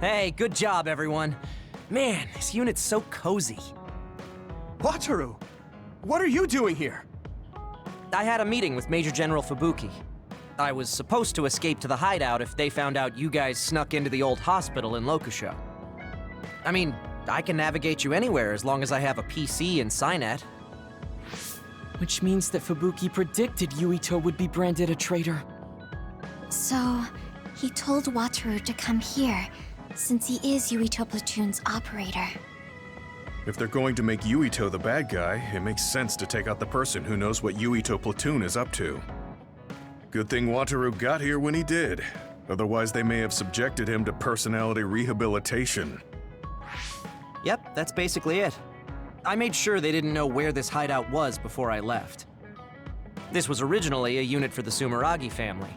Hey, good job, everyone. Man, this unit's so cozy. Wataru! What are you doing here? I had a meeting with Major General Fubuki. I was supposed to escape to the hideout if they found out you guys snuck into the old hospital in Lokusho. I mean, I can navigate you anywhere as long as I have a PC and Cynet. Which means that Fubuki predicted Yuito would be branded a traitor. So, he told Wataru to come here, since he is Yuito Platoon's operator. If they're going to make Yuito the bad guy, it makes sense to take out the person who knows what Yuito Platoon is up to. Good thing Wataru got here when he did. Otherwise, they may have subjected him to personality rehabilitation. Yep, that's basically it. I made sure they didn't know where this hideout was before I left. This was originally a unit for the Sumeragi family.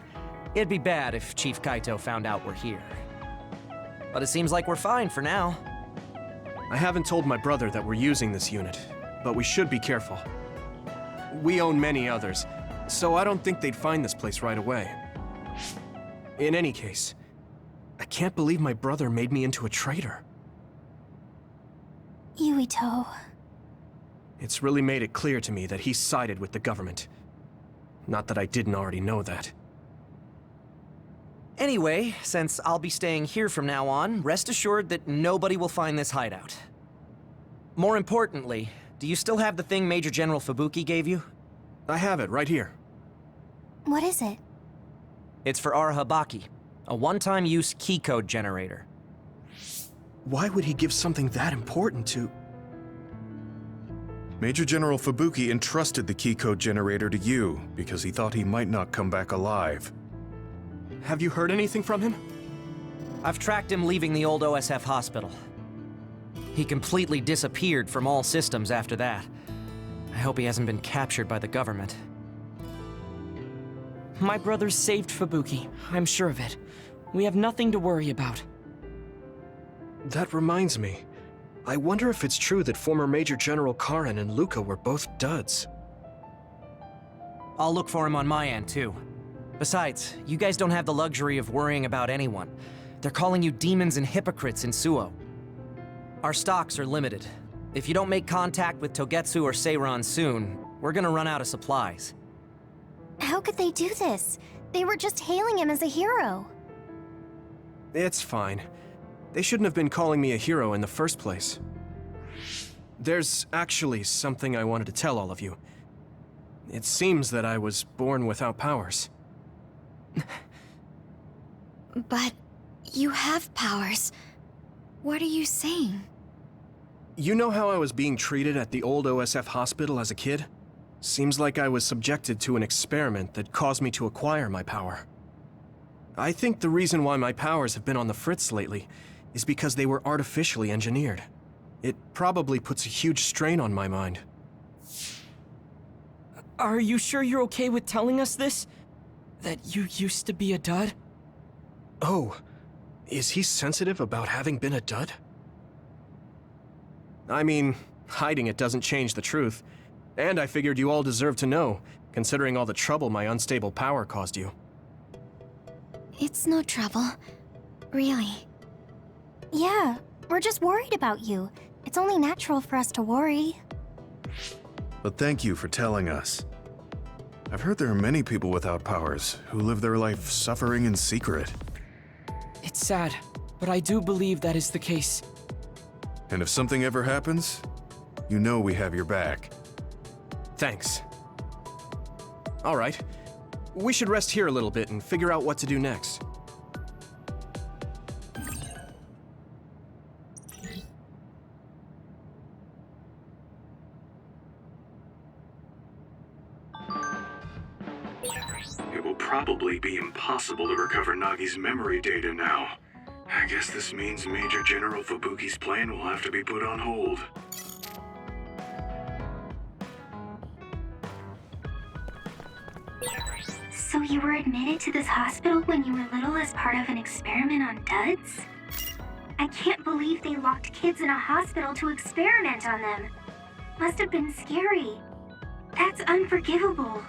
It'd be bad if Chief Kaito found out we're here. But it seems like we're fine for now. I haven't told my brother that we're using this unit, but we should be careful. We own many others, so I don't think they'd find this place right away. In any case, I can't believe my brother made me into a traitor. Yuito. It's really made it clear to me that he sided with the government. Not that I didn't already know that. Anyway, since I'll be staying here from now on, rest assured that nobody will find this hideout. More importantly, do you still have the thing Major General Fubuki gave you? I have it right here. What is it? It's for Arahabaki, a one-time use key code generator. Why would he give something that important to... Major General Fubuki entrusted the key code generator to you because he thought he might not come back alive. Have you heard anything from him? I've tracked him leaving the old OSF hospital. He completely disappeared from all systems after that. I hope he hasn't been captured by the government. My brother saved Fubuki, I'm sure of it. We have nothing to worry about. That reminds me. I wonder if it's true that former Major General Karen and Luca were both duds. I'll look for him on my end, too. Besides, you guys don't have the luxury of worrying about anyone. They're calling you demons and hypocrites in Suo. Our stocks are limited. If you don't make contact with Togetsu or Seiran soon, we're gonna run out of supplies. How could they do this? They were just hailing him as a hero. It's fine. They shouldn't have been calling me a hero in the first place. There's actually something I wanted to tell all of you. It seems that I was born without powers. But you have powers. What are you saying? You know how I was being treated at the old OSF hospital as a kid? Seems like I was subjected to an experiment that caused me to acquire my power. I think the reason why my powers have been on the fritz lately is because they were artificially engineered. It probably puts a huge strain on my mind. Are you sure you're okay with telling us this? That you used to be a dud? Oh, is he sensitive about having been a dud? I mean, hiding it doesn't change the truth. And I figured you all deserve to know, considering all the trouble my unstable power caused you. It's no trouble. Really. Yeah, we're just worried about you. It's only natural for us to worry. But thank you for telling us. I've heard there are many people without powers who live their life suffering in secret. It's sad, but I do believe that is the case. And if something ever happens, you know we have your back. Thanks. All right. We should rest here a little bit and figure out what to do next. It will probably be impossible to recover Nagi's memory data now. I guess this means Major General Fubuki's plan will have to be put on hold. So you were admitted to this hospital when you were little as part of an experiment on duds? I can't believe they locked kids in a hospital to experiment on them. Must have been scary. That's unforgivable.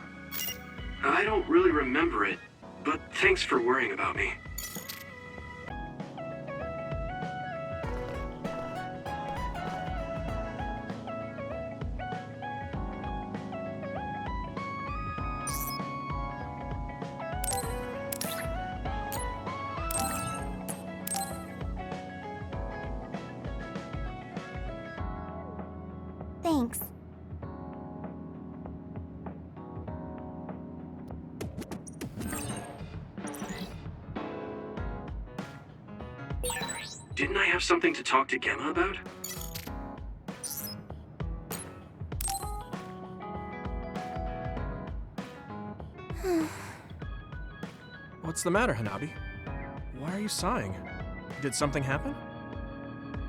I don't really remember it, but thanks for worrying about me. Didn't I have something to talk to Gemma about? What's the matter, Hanabi? Why are you sighing? Did something happen?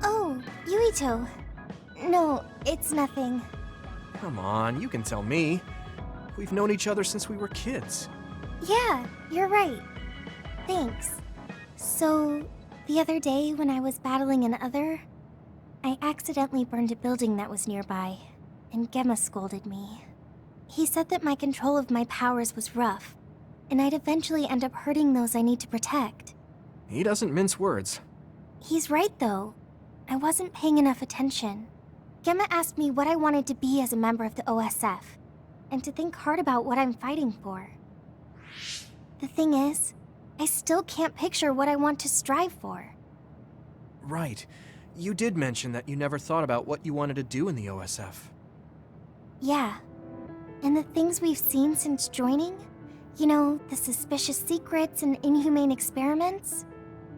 Oh, Yuito. No, it's nothing. Come on, you can tell me. We've known each other since we were kids. Yeah, you're right. Thanks. So, the other day when I was battling an other, I accidentally burned a building that was nearby, and Gemma scolded me. He said that my control of my powers was rough, and I'd eventually end up hurting those I need to protect. He doesn't mince words. He's right, though. I wasn't paying enough attention. Gemma asked me what I wanted to be as a member of the OSF, and to think hard about what I'm fighting for. The thing is, I still can't picture what I want to strive for. Right. You did mention that you never thought about what you wanted to do in the OSF. Yeah. And the things we've seen since joining? You know, the suspicious secrets and inhumane experiments?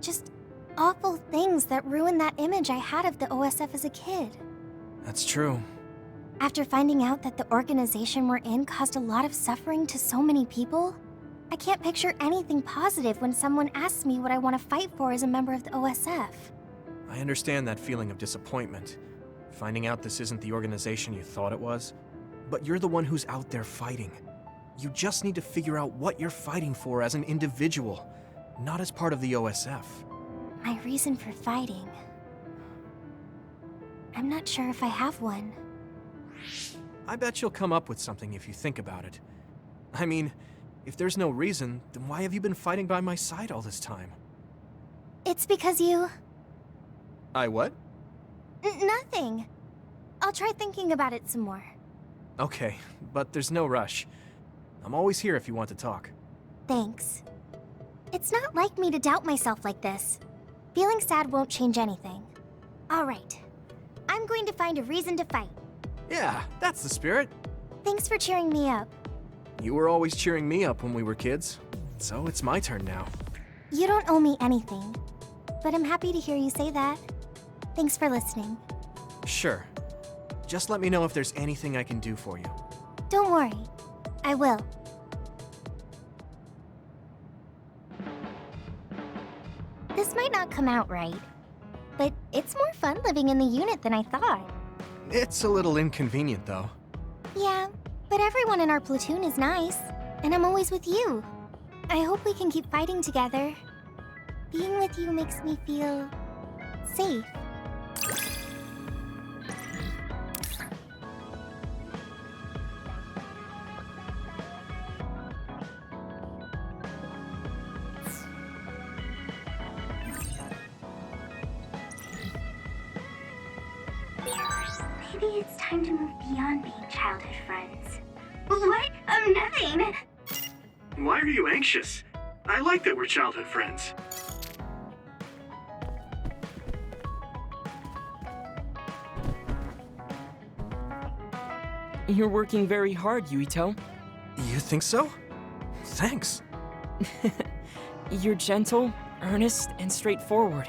Just awful things that ruined that image I had of the OSF as a kid. That's true. After finding out that the organization we're in caused a lot of suffering to so many people, I can't picture anything positive when someone asks me what I want to fight for as a member of the OSF. I understand that feeling of disappointment. Finding out this isn't the organization you thought it was. But you're the one who's out there fighting. You just need to figure out what you're fighting for as an individual, not as part of the OSF. My reason for fighting... I'm not sure if I have one. I bet you'll come up with something if you think about it. I mean, if there's no reason, then why have you been fighting by my side all this time? It's because you... I what? Nothing. I'll try thinking about it some more. Okay, but there's no rush. I'm always here if you want to talk. Thanks. It's not like me to doubt myself like this. Feeling sad won't change anything. All right. I'm going to find a reason to fight. Yeah, that's the spirit. Thanks for cheering me up. You were always cheering me up when we were kids, so it's my turn now. You don't owe me anything, but I'm happy to hear you say that. Thanks for listening. Sure. Just let me know if there's anything I can do for you. Don't worry. I will. This might not come out right, but it's more fun living in the unit than I thought. It's a little inconvenient, though. Yeah, but everyone in our platoon is nice, and I'm always with you. I hope we can keep fighting together. Being with you makes me feel... safe. Maybe it's time to move beyond being childhood friends. What? Nothing! Why are you anxious? I like that we're childhood friends. You're working very hard, Yuito. You think so? Thanks. You're gentle, earnest, and straightforward.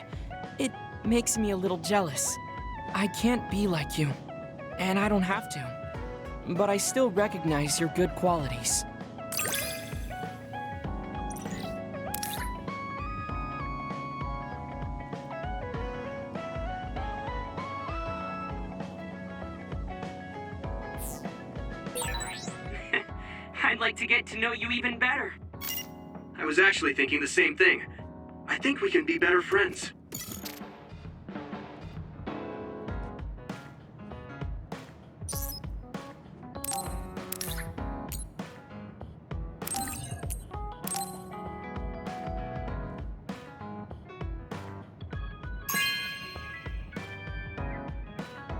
It makes me a little jealous. I can't be like you, and I don't have to. But I still recognize your good qualities. I'd like to get to know you even better. I was actually thinking the same thing. I think we can be better friends.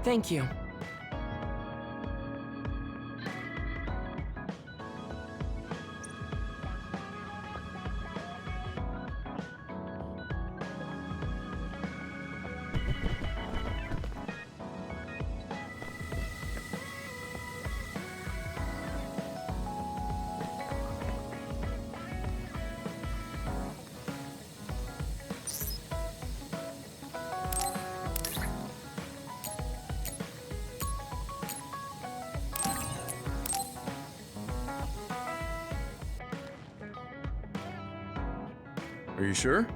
Thank you. Are you sure?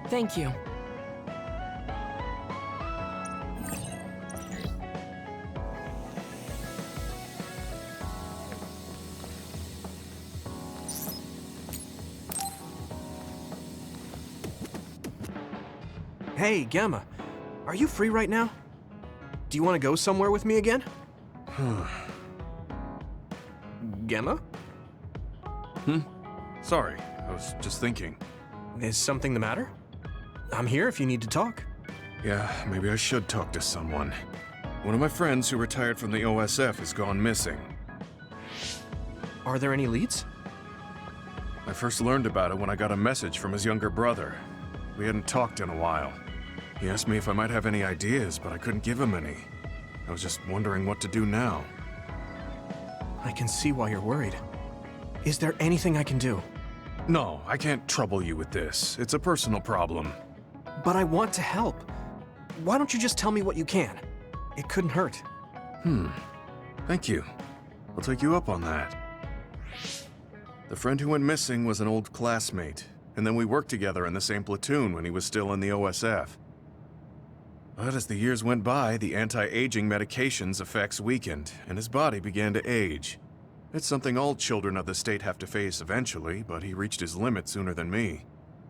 Thank you. Hey, Gamma. Are you free right now? Do you want to go somewhere with me again? Gamma? Sorry, I was just thinking. Is something the matter? I'm here if you need to talk. Yeah, maybe I should talk to someone. One of my friends who retired from the OSF has gone missing. Are there any leads? I first learned about it when I got a message from his younger brother. We hadn't talked in a while. He asked me if I might have any ideas, but I couldn't give him any. I was just wondering what to do now. I can see why you're worried. Is there anything I can do? No, I can't trouble you with this. It's a personal problem. But I want to help. Why don't you just tell me what you can? It couldn't hurt. Thank you. I'll take you up on that. The friend who went missing was an old classmate, and then we worked together in the same platoon when he was still in the OSF. But as the years went by, the anti-aging medication's effects weakened, and his body began to age. It's something all children of the state have to face eventually, but he reached his limit sooner than me.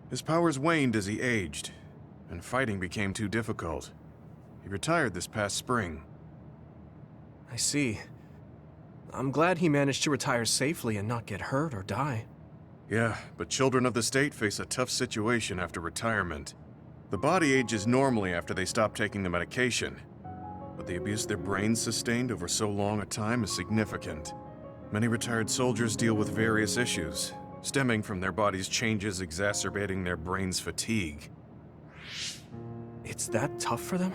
His powers waned as he aged, and fighting became too difficult. He retired this past spring. I see. I'm glad he managed to retire safely and not get hurt or die. Yeah, but children of the state face a tough situation after retirement. The body ages normally after they stop taking the medication, but the abuse their brains sustained over so long a time is significant. Many retired soldiers deal with various issues, stemming from their body's changes exacerbating their brain's fatigue. It's that tough for them?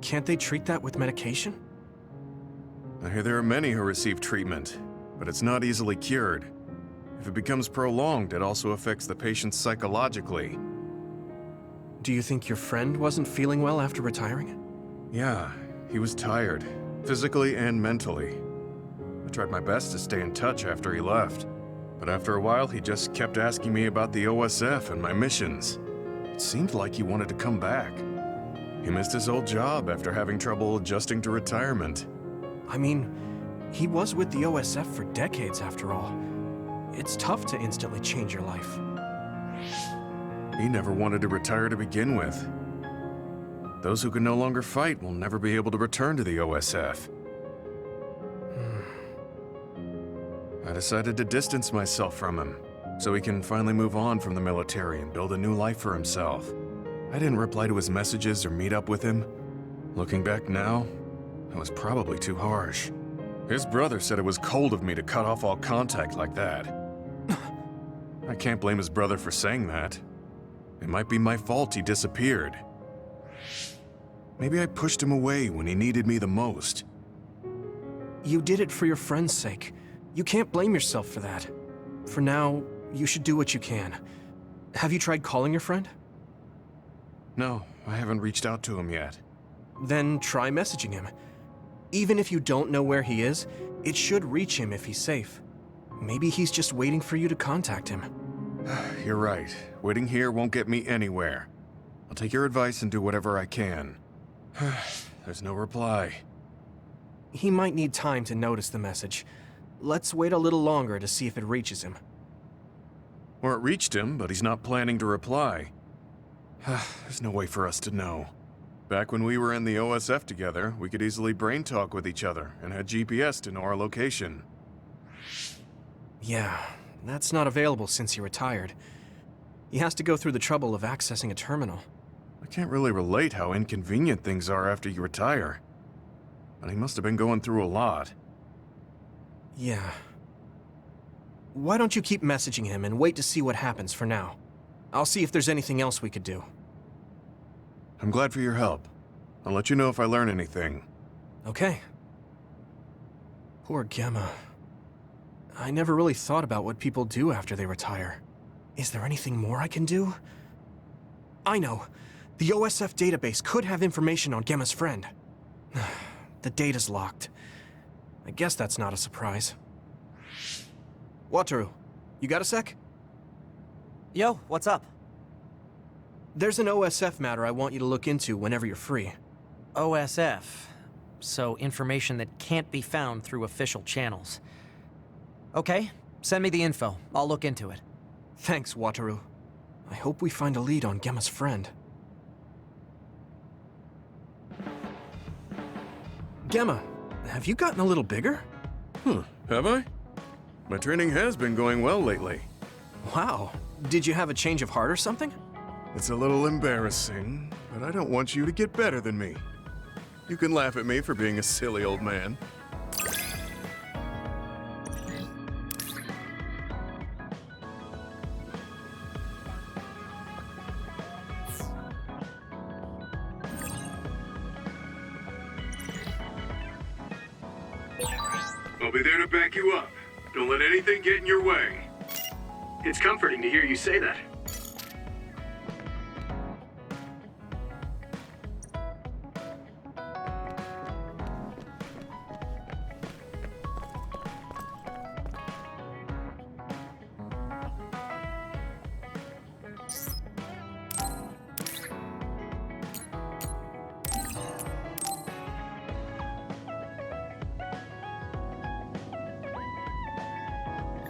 Can't they treat that with medication? I hear there are many who receive treatment, but it's not easily cured. If it becomes prolonged, it also affects the patient psychologically. Do you think your friend wasn't feeling well after retiring? Yeah, he was tired, physically and mentally. I tried my best to stay in touch after he left, but after a while he just kept asking me about the OSF and my missions. It seemed like he wanted to come back. He missed his old job after having trouble adjusting to retirement. I mean, he was with the OSF for decades after all. It's tough to instantly change your life. He never wanted to retire to begin with. Those who can no longer fight will never be able to return to the OSF. I decided to distance myself from him, so he can finally move on from the military and build a new life for himself. I didn't reply to his messages or meet up with him. Looking back now, that was probably too harsh. His brother said it was cold of me to cut off all contact like that. I can't blame his brother for saying that. It might be my fault he disappeared. Maybe I pushed him away when he needed me the most. You did it for your friend's sake. You can't blame yourself for that. For now, you should do what you can. Have you tried calling your friend? No, I haven't reached out to him yet. Then try messaging him. Even if you don't know where he is, it should reach him if he's safe. Maybe he's just waiting for you to contact him. You're right. Waiting here won't get me anywhere. I'll take your advice and do whatever I can. There's no reply. He might need time to notice the message. Let's wait a little longer to see if it reaches him. Or it reached him, but he's not planning to reply. There's no way for us to know. Back when we were in the OSF together, we could easily brain talk with each other and had GPS to know our location. Yeah, that's not available since he retired. He has to go through the trouble of accessing a terminal. I can't really relate how inconvenient things are after you retire. But he must have been going through a lot. Yeah. Why don't you keep messaging him and wait to see what happens for now? I'll see if there's anything else we could do. I'm glad for your help. I'll let you know if I learn anything. Okay. Poor Gemma. I never really thought about what people do after they retire. Is there anything more I can do? I know. The OSF database could have information on Gemma's friend. The data's locked. I guess that's not a surprise. Wataru, you got a sec? Yo, what's up? There's an OSF matter I want you to look into whenever you're free. OSF. So information that can't be found through official channels. Okay, send me the info. I'll look into it. Thanks, Wataru. I hope we find a lead on Gemma's friend. Gemma, have you gotten a little bigger? Have I? My training has been going well lately. Wow. Did you have a change of heart or something? It's a little embarrassing, but I don't want you to get better than me. You can laugh at me for being a silly old man. I'll be there to back you up. Don't let anything get in your way. It's comforting to hear you say that.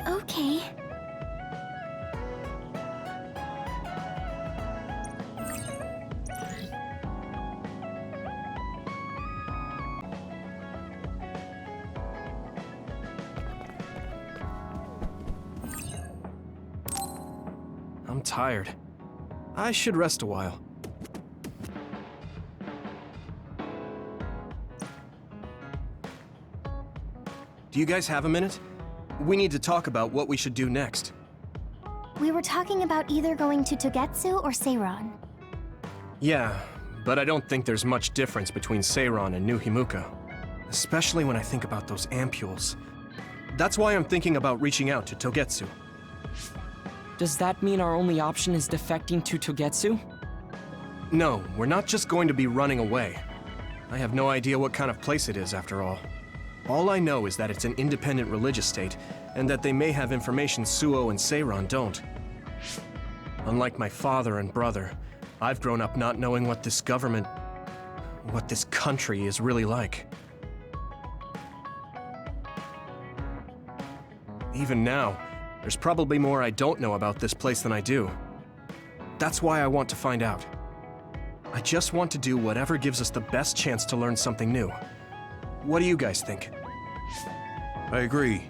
Okay. I'm tired. I should rest a while. Do you guys have a minute? We need to talk about what we should do next. We were talking about either going to Togetsu or Seiron. Yeah, but I don't think there's much difference between Seiron and New Himuka. Especially when I think about those ampules. That's why I'm thinking about reaching out to Togetsu. Does that mean our only option is defecting to Togetsu? No, we're not just going to be running away. I have no idea what kind of place it is, after all. All I know is that it's an independent religious state, and that they may have information Suo and Seiron don't. Unlike my father and brother, I've grown up not knowing what this government, what this country is really like. Even now, there's probably more I don't know about this place than I do. That's why I want to find out. I just want to do whatever gives us the best chance to learn something new. What do you guys think? I agree.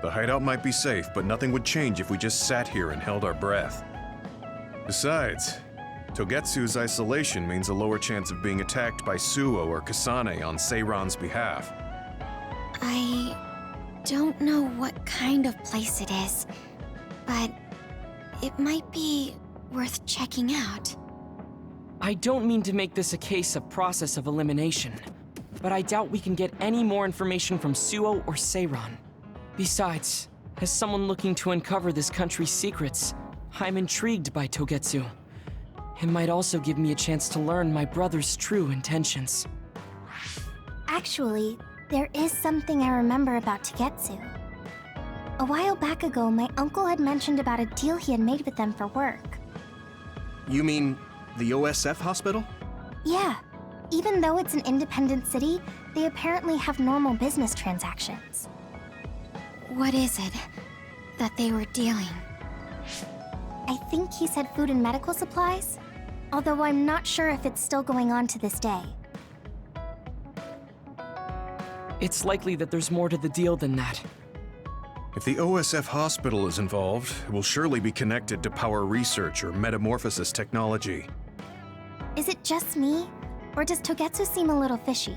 The hideout might be safe, but nothing would change if we just sat here and held our breath. Besides, Togetsu's isolation means a lower chance of being attacked by Suo or Kasane on Seiron's behalf. I don't know what kind of place it is, but it might be worth checking out. I don't mean to make this a case of process of elimination, but I doubt we can get any more information from Suo or Seiron. Besides, as someone looking to uncover this country's secrets, I'm intrigued by Togetsu. It might also give me a chance to learn my brother's true intentions. Actually, there is something I remember about Togetsu. A while back ago, my uncle had mentioned about a deal he had made with them for work. You mean the OSF hospital? Yeah. Even though it's an independent city, they apparently have normal business transactions. What is it that they were dealing? I think he said food and medical supplies, although I'm not sure if it's still going on to this day. It's likely that there's more to the deal than that. If the OSF hospital is involved, it will surely be connected to power research or metamorphosis technology. Is it just me? Or does Togetsu seem a little fishy?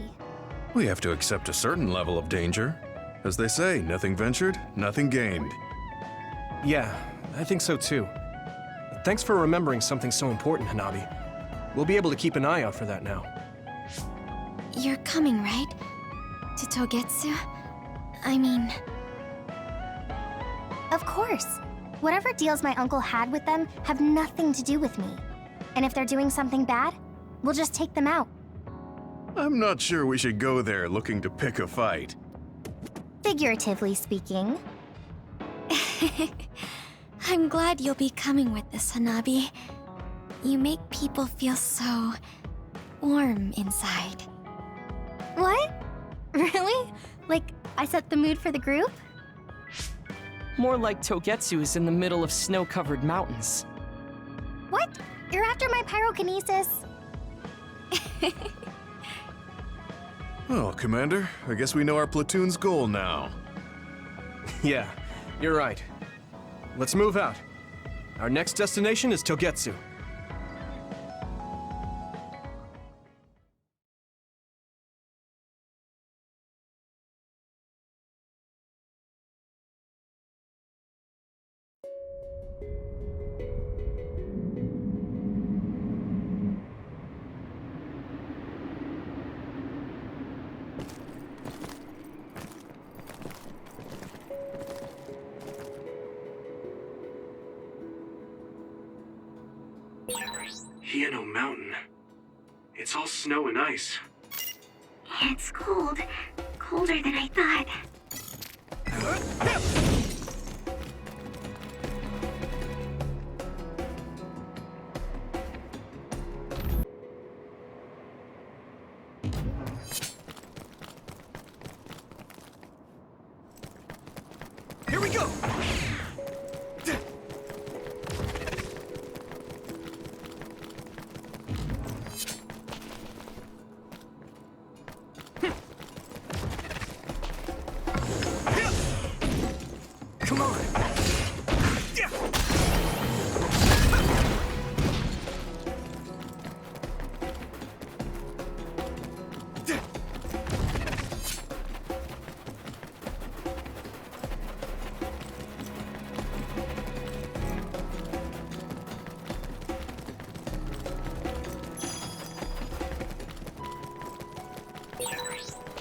We have to accept a certain level of danger. As they say, nothing ventured, nothing gained. Yeah, I think so too. Thanks for remembering something so important, Hanabi. We'll be able to keep an eye out for that now. You're coming, right? To Togetsu? I mean... Of course. Whatever deals my uncle had with them have nothing to do with me. And if they're doing something bad, we'll just take them out. I'm not sure we should go there looking to pick a fight. Figuratively speaking. I'm glad you'll be coming with us, Hanabi. You make people feel so warm inside. What? Really? Like, I set the mood for the group? More like Togetsu is in the middle of snow-covered mountains. What? You're after my pyrokinesis? Well, Commander, I guess we know our platoon's goal now. Yeah, you're right. Let's move out. Our next destination is Togetsu. Hieno Mountain. It's all snow and ice. It's cold. Colder than I thought. Here we go! Come on!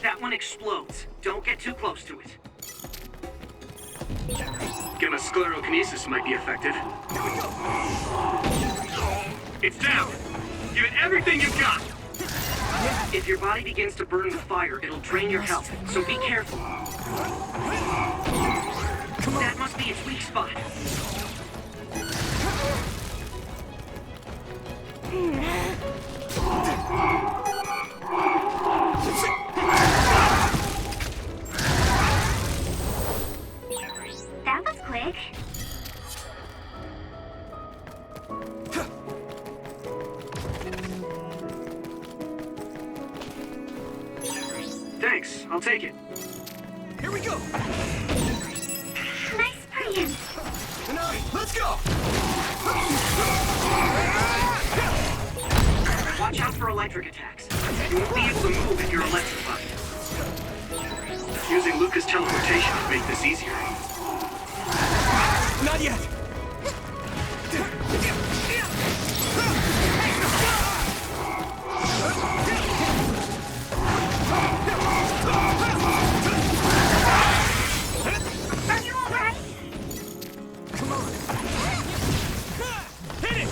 That one explodes. Don't get too close to it. Gamma sclerokinesis might be effective. It's down! Give it everything you've got! If your body begins to burn with fire, it'll drain your health, so be careful. That must be its weak spot. That was quick. Thanks, I'll take it. Here we go! Nice plan. Let's go! Watch out for electric attacks. You won't be able to move if you're electrified. Using Lucas teleportation would make this easier. Not yet! Are you alright? Come on! Hit it!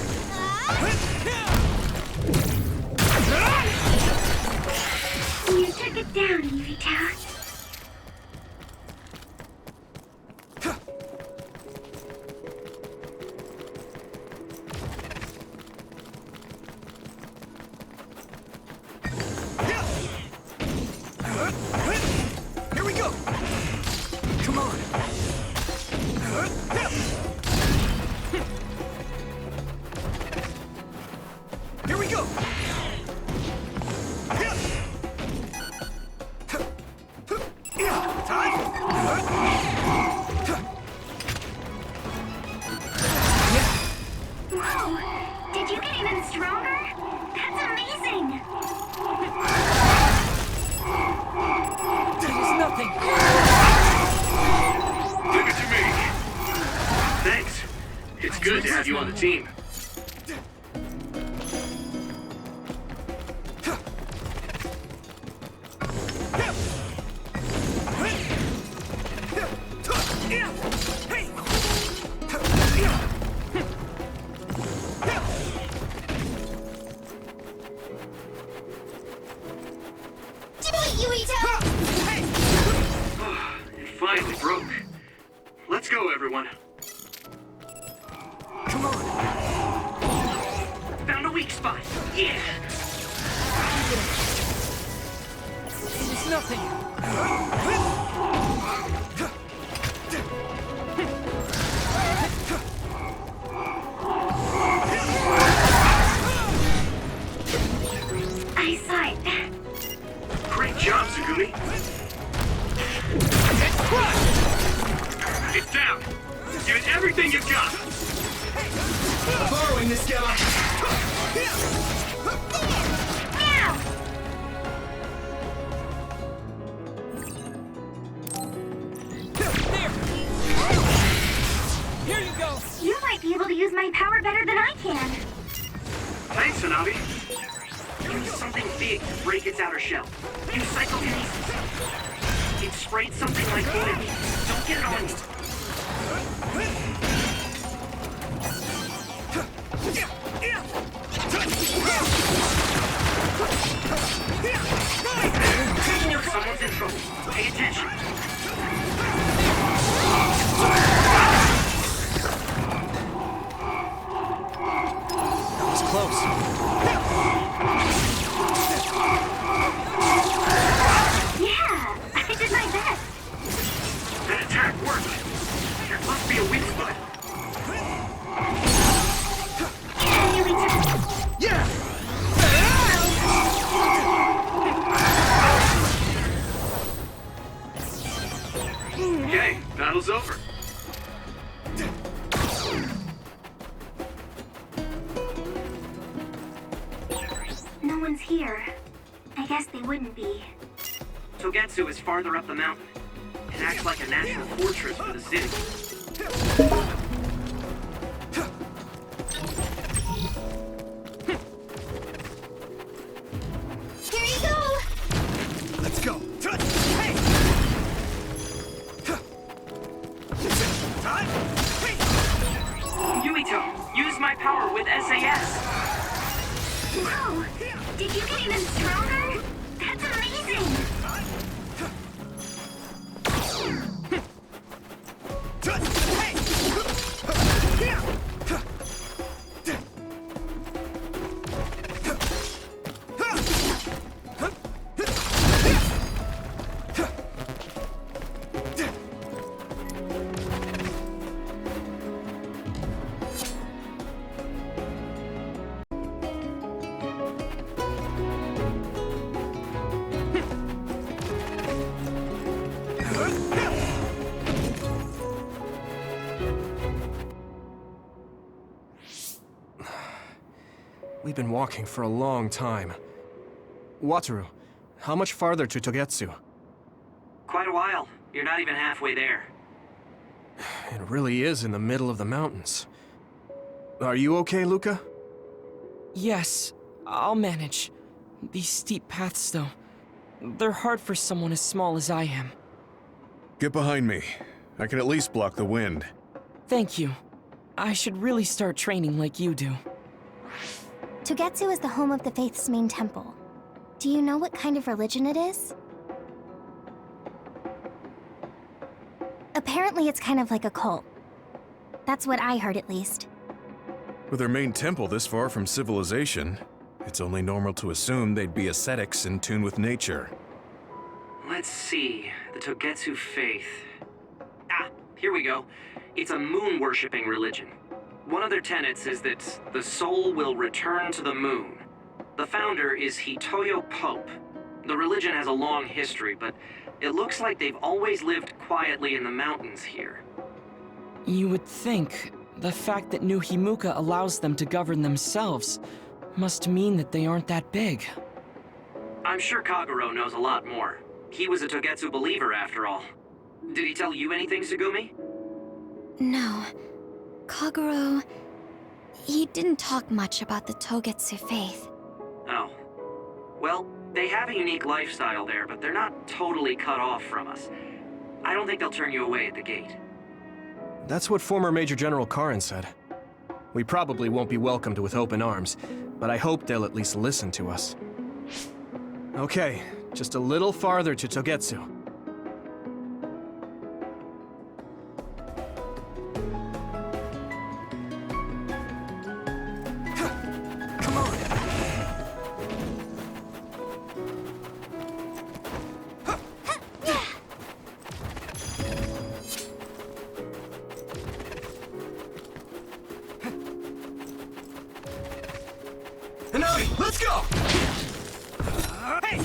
You took it down, Yurita. Here we go! Come on! Here we go! Whoa! Did you get even stronger? That's amazing! That was nothing. Leave it to me. Thanks. It's good to have you on the team. Hey! spot. Yeah. It's nothing. I saw it. Great job, Tsugumi. It's down. Give it everything you've got. I'm borrowing this guy. Now! There! Here you go! You might be able to use my power better than I can. Thanks, Hanabi. Use something big to break its outer shell. Use psychokinesis. It sprayed something like oil. Don't get it on you. Someone's in trouble. Pay attention. That was close. Yeah, I did my best. That attack worked. There must be a weak spot. Yeah! Okay, battle's over. No one's here. I guess they wouldn't be. Togetsu is farther up the mountain. It acts like a natural fortress for the city. Here you go! Let's go. Hey! Yuito, use my power with SAS. Whoa! Did you get even stronger? That's amazing! We've been walking for a long time. Wataru, how much farther to Togetsu? Quite a while. You're not even halfway there. It really is in the middle of the mountains. Are you okay, Luca? Yes, I'll manage. These steep paths, though, they're hard for someone as small as I am. Get behind me. I can at least block the wind. Thank you. I should really start training like you do. Togetsu is the home of the Faith's main temple. Do you know what kind of religion it is? Apparently it's kind of like a cult. That's what I heard, at least. With their main temple this far from civilization, it's only normal to assume they'd be ascetics in tune with nature. Let's see. The Togetsu faith. Ah, here we go. It's a moon-worshipping religion. One of their tenets is that the soul will return to the moon. The founder is Hitoyo Pope. The religion has a long history, but it looks like they've always lived quietly in the mountains here. You would think the fact that New Himuka allows them to govern themselves must mean that they aren't that big. I'm sure Kagero knows a lot more. He was a Togetsu believer, after all. Did he tell you anything, Tsugumi? No. Kagero... he didn't talk much about the Togetsu faith. Oh. Well, they have a unique lifestyle there, but they're not totally cut off from us. I don't think they'll turn you away at the gate. That's what former Major General Karin said. We probably won't be welcomed with open arms, but I hope they'll at least listen to us. Okay, just a little farther to Togetsu. Come on! Kenobi, let's go! Hey!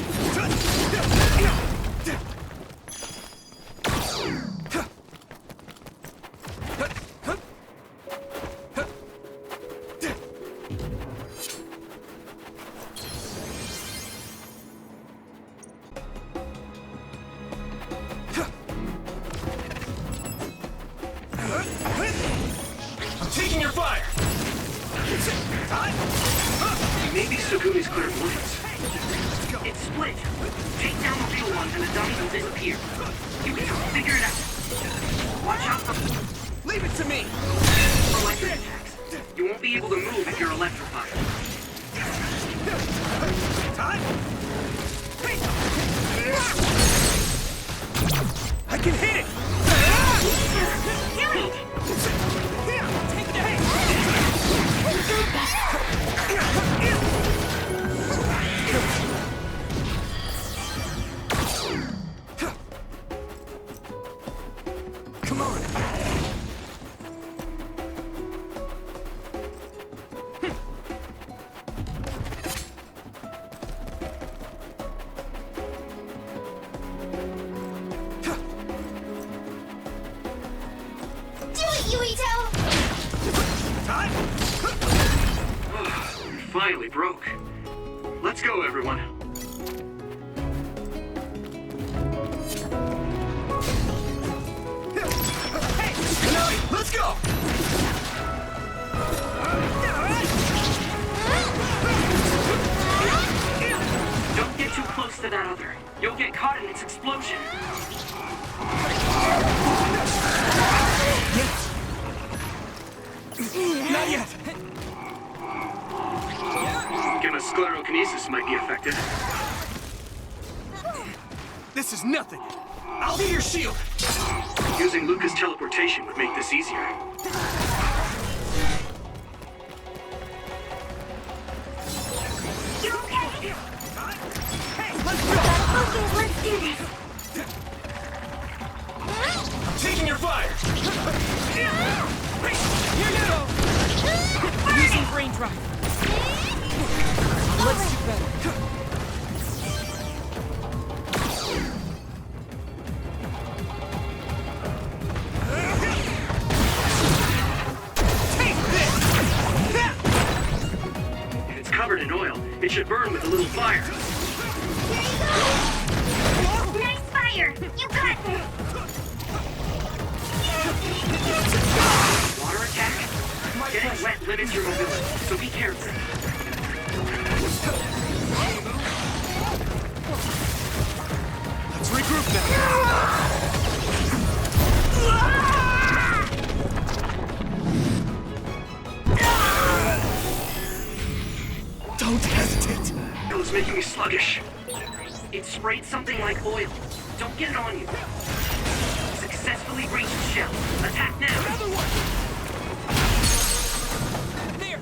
I'm taking your fire! Maybe Sugumi's clairvoyance. It's split. Take down the real ones and the dummy will disappear. You can figure it out. Watch out for... Leave it to me! electric attacks. You won't be able to move if you're electrified. I can hit it! Do it! Take that! Come on! Do it, Yuito! Finally broke. Let's go, everyone. Hey! Kenobi, let's go! Don't get too close to that other. You'll get caught in its explosion. Not yet! Gamma sclerokinesis might be affected. This is nothing! I'll be your shield! Using Luca's teleportation would make this easier. You okay? Hey, let's go! Okay, let's do this. I'm taking your fire! Here you go! Using brain drive. Let's do better. If it's covered in oil, it should burn with a little fire. Nice fire! You got this! Water attack? Getting wet limits your mobility, so be careful. Let's regroup now! Don't hesitate! It's making me sluggish. It sprayed something like oil. Don't get it on you. Successfully breached the shell. Attack now! Another one! There!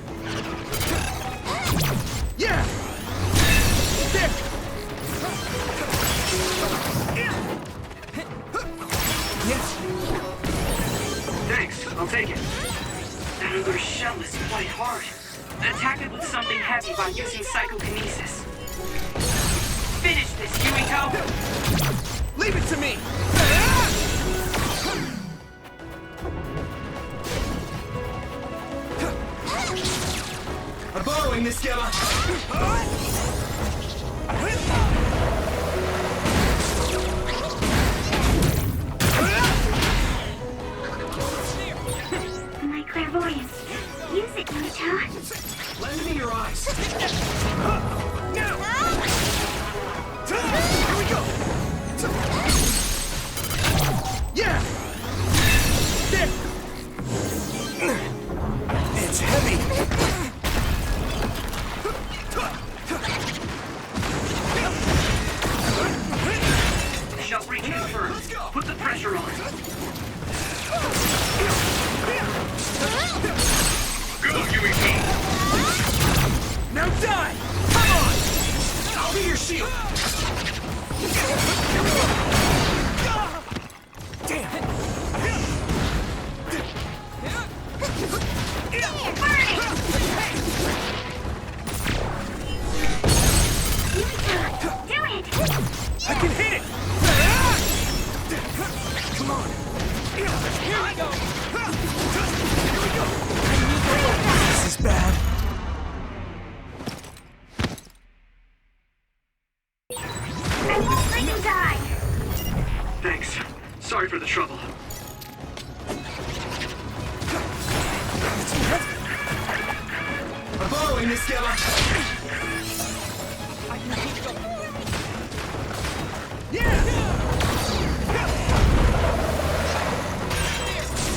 Yeah! There! Yes! Thanks, I'll take it. That other shell is quite hard. Attack it with something heavy by using psychokinesis. Finish this, Yuito! Leave it to me! I'm borrowing this, Gamma! My clairvoyance. Use it, Yuito. Lend me your eyes! Now! Here we go! Yeah! There! It's heavy! Shall breach in first. Put the pressure on. Go, Yuito! Now die! Come on! I'll be your shield! Damn! Sorry for the trouble. I'm borrowing this, Gamma.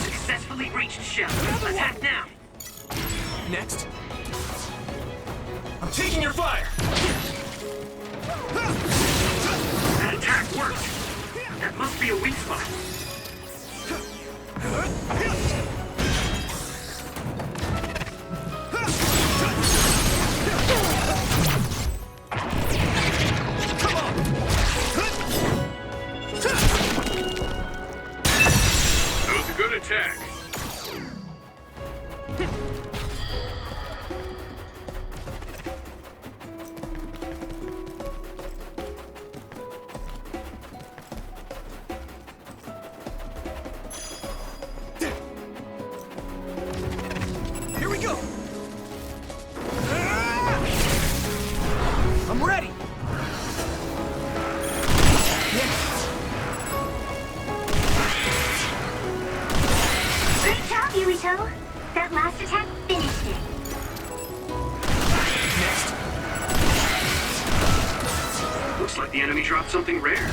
Successfully reached shell. Attack now. Next. I'm taking your fire. That attack worked. That must be a weak spot. That was a good attack. Here we go. I'm ready. Great job, Yuito. That last attack finished it. Looks like the enemy dropped something rare.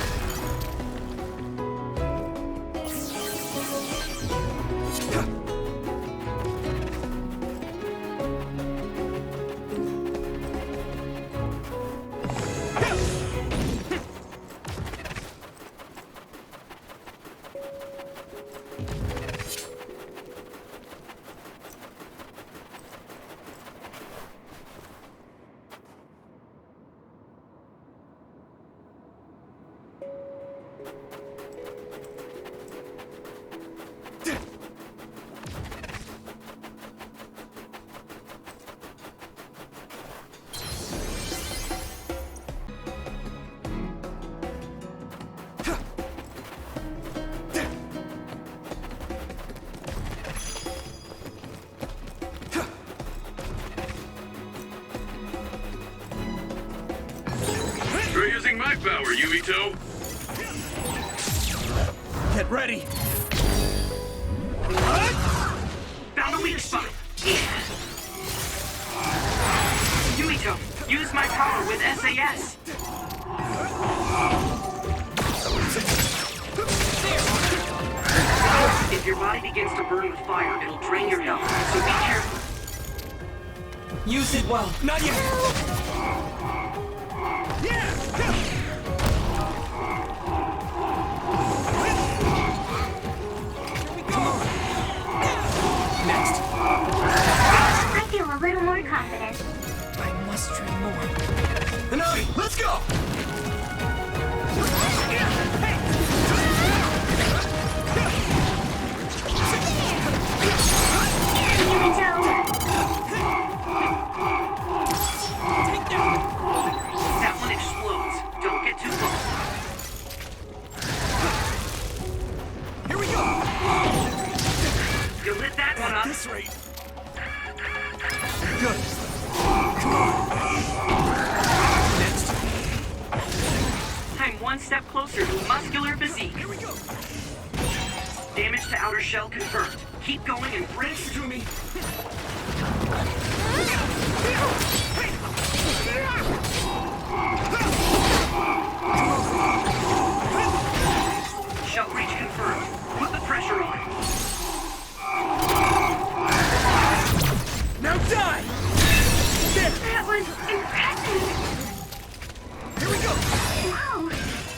You're using my power, Yuito. Get ready. Found a weak spot. Yuito, use my power with SAS. If your body begins to burn with fire, it'll drain your health, so be careful. Use it well. Not yet. Next. I feel a little more confident. I must train more. Hanabi, let's go. Yuito. That one explodes. Don't get too close. Here we go. You lit that one up. This rate. Good. Next. I'm one step closer to muscular physique. Here we go. Damage to outer shell confirmed. Keep going and brace. To me. Shell reach confirmed. Put the pressure on. Now die. That was impressive. Here we go. Whoa.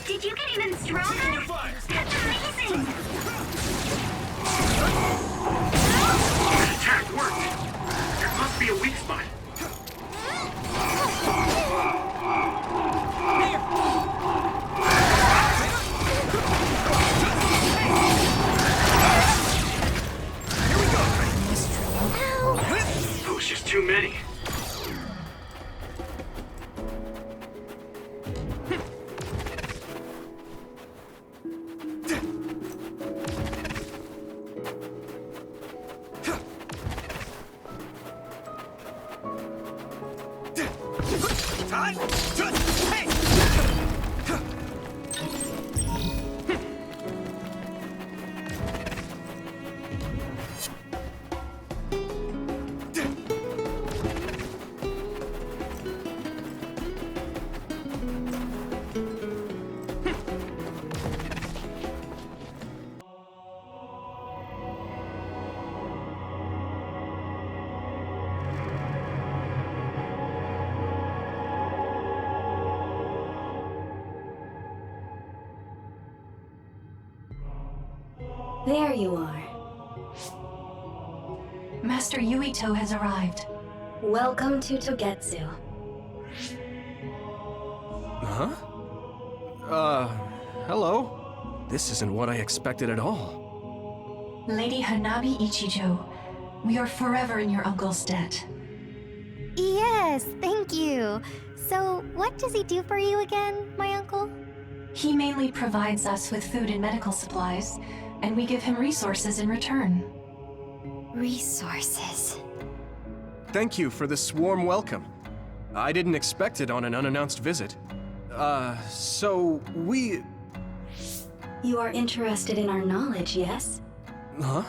Did you get even stronger? Your fire. That's amazing. That attack worked. There must be a weak spot. Oh, it's just too many. There you are. Master Yuito has arrived. Welcome to Togetsu. Huh? Hello? This isn't what I expected at all. Lady Hanabi Ichijo, we are forever in your uncle's debt. Yes, thank you. So, what does he do for you again, my uncle? He mainly provides us with food and medical supplies, and we give him resources in return. Resources. Thank you for this warm welcome. I didn't expect it on an unannounced visit. So we... You are interested in our knowledge, yes? Huh?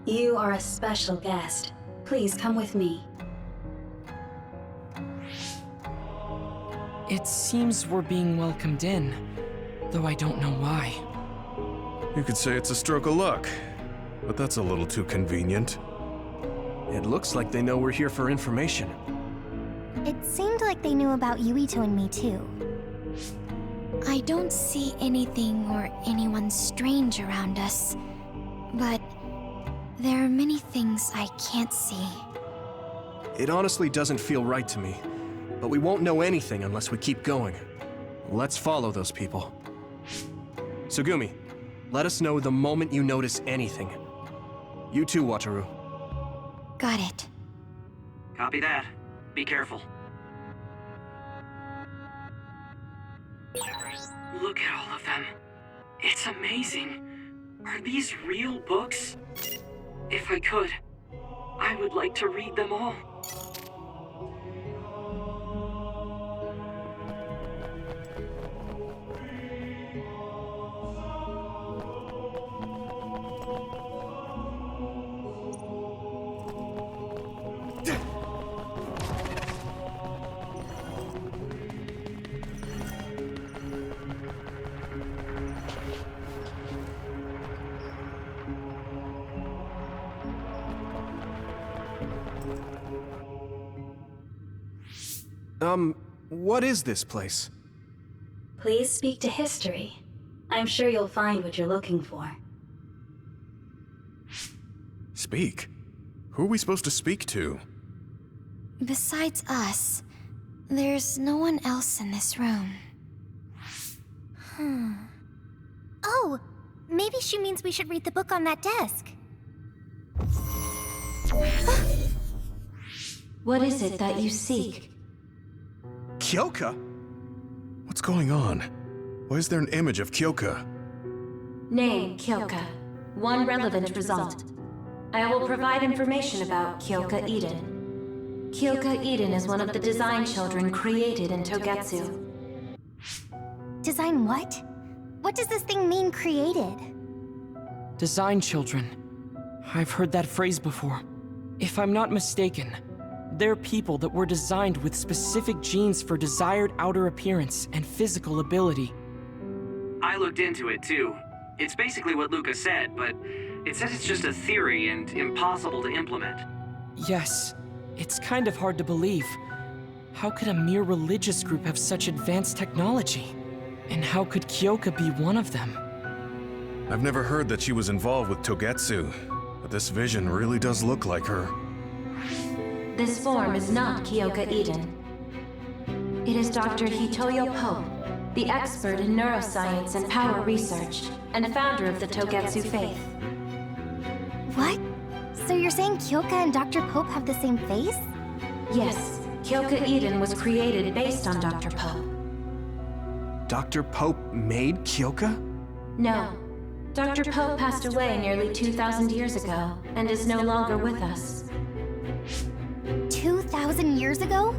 You are a special guest. Please come with me. It seems we're being welcomed in, though I don't know why. You could say it's a stroke of luck, but that's a little too convenient. It looks like they know we're here for information. It seemed like they knew about Yuito and me too. I don't see anything or anyone strange around us, but there are many things I can't see. It honestly doesn't feel right to me, but we won't know anything unless we keep going. Let's follow those people. Tsugumi, let us know the moment you notice anything. You too, Wataru. Got it. Copy that. Be careful. Look at all of them. It's amazing. Are these real books? If I could, I would like to read them all. What is this place? Please speak to history. I'm sure you'll find what you're looking for. Speak? Who are we supposed to speak to? Besides us, there's no one else in this room. Oh, maybe she means we should read the book on that desk. What is it that you seek? Kyoka? What's going on? Why is there an image of Kyoka? Name, Kyoka. One relevant result. I will provide information about Kyoka Eden. Kyoka Eden is one of the design children created in Togetsu. Design what? What does this thing mean, created? Design children. I've heard that phrase before. If I'm not mistaken, they're people that were designed with specific genes for desired outer appearance and physical ability. I looked into it too. It's basically what Luca said, but it says it's just a theory and impossible to implement. Yes, it's kind of hard to believe. How could a mere religious group have such advanced technology? And how could Kyoka be one of them? I've never heard that she was involved with Togetsu, but this vision really does look like her. This form is not Kyoka Eden. It is Dr. Hitoyo Pope, the expert in neuroscience and power research, and founder of the Togetsu faith. What? So you're saying Kyoka and Dr. Pope have the same face? Yes, Kyoka Eden was created based on Dr. Pope. Dr. Pope made Kyoka? No. Dr. Pope passed away nearly 2,000 years ago, and is no longer with us. 2,000 years ago?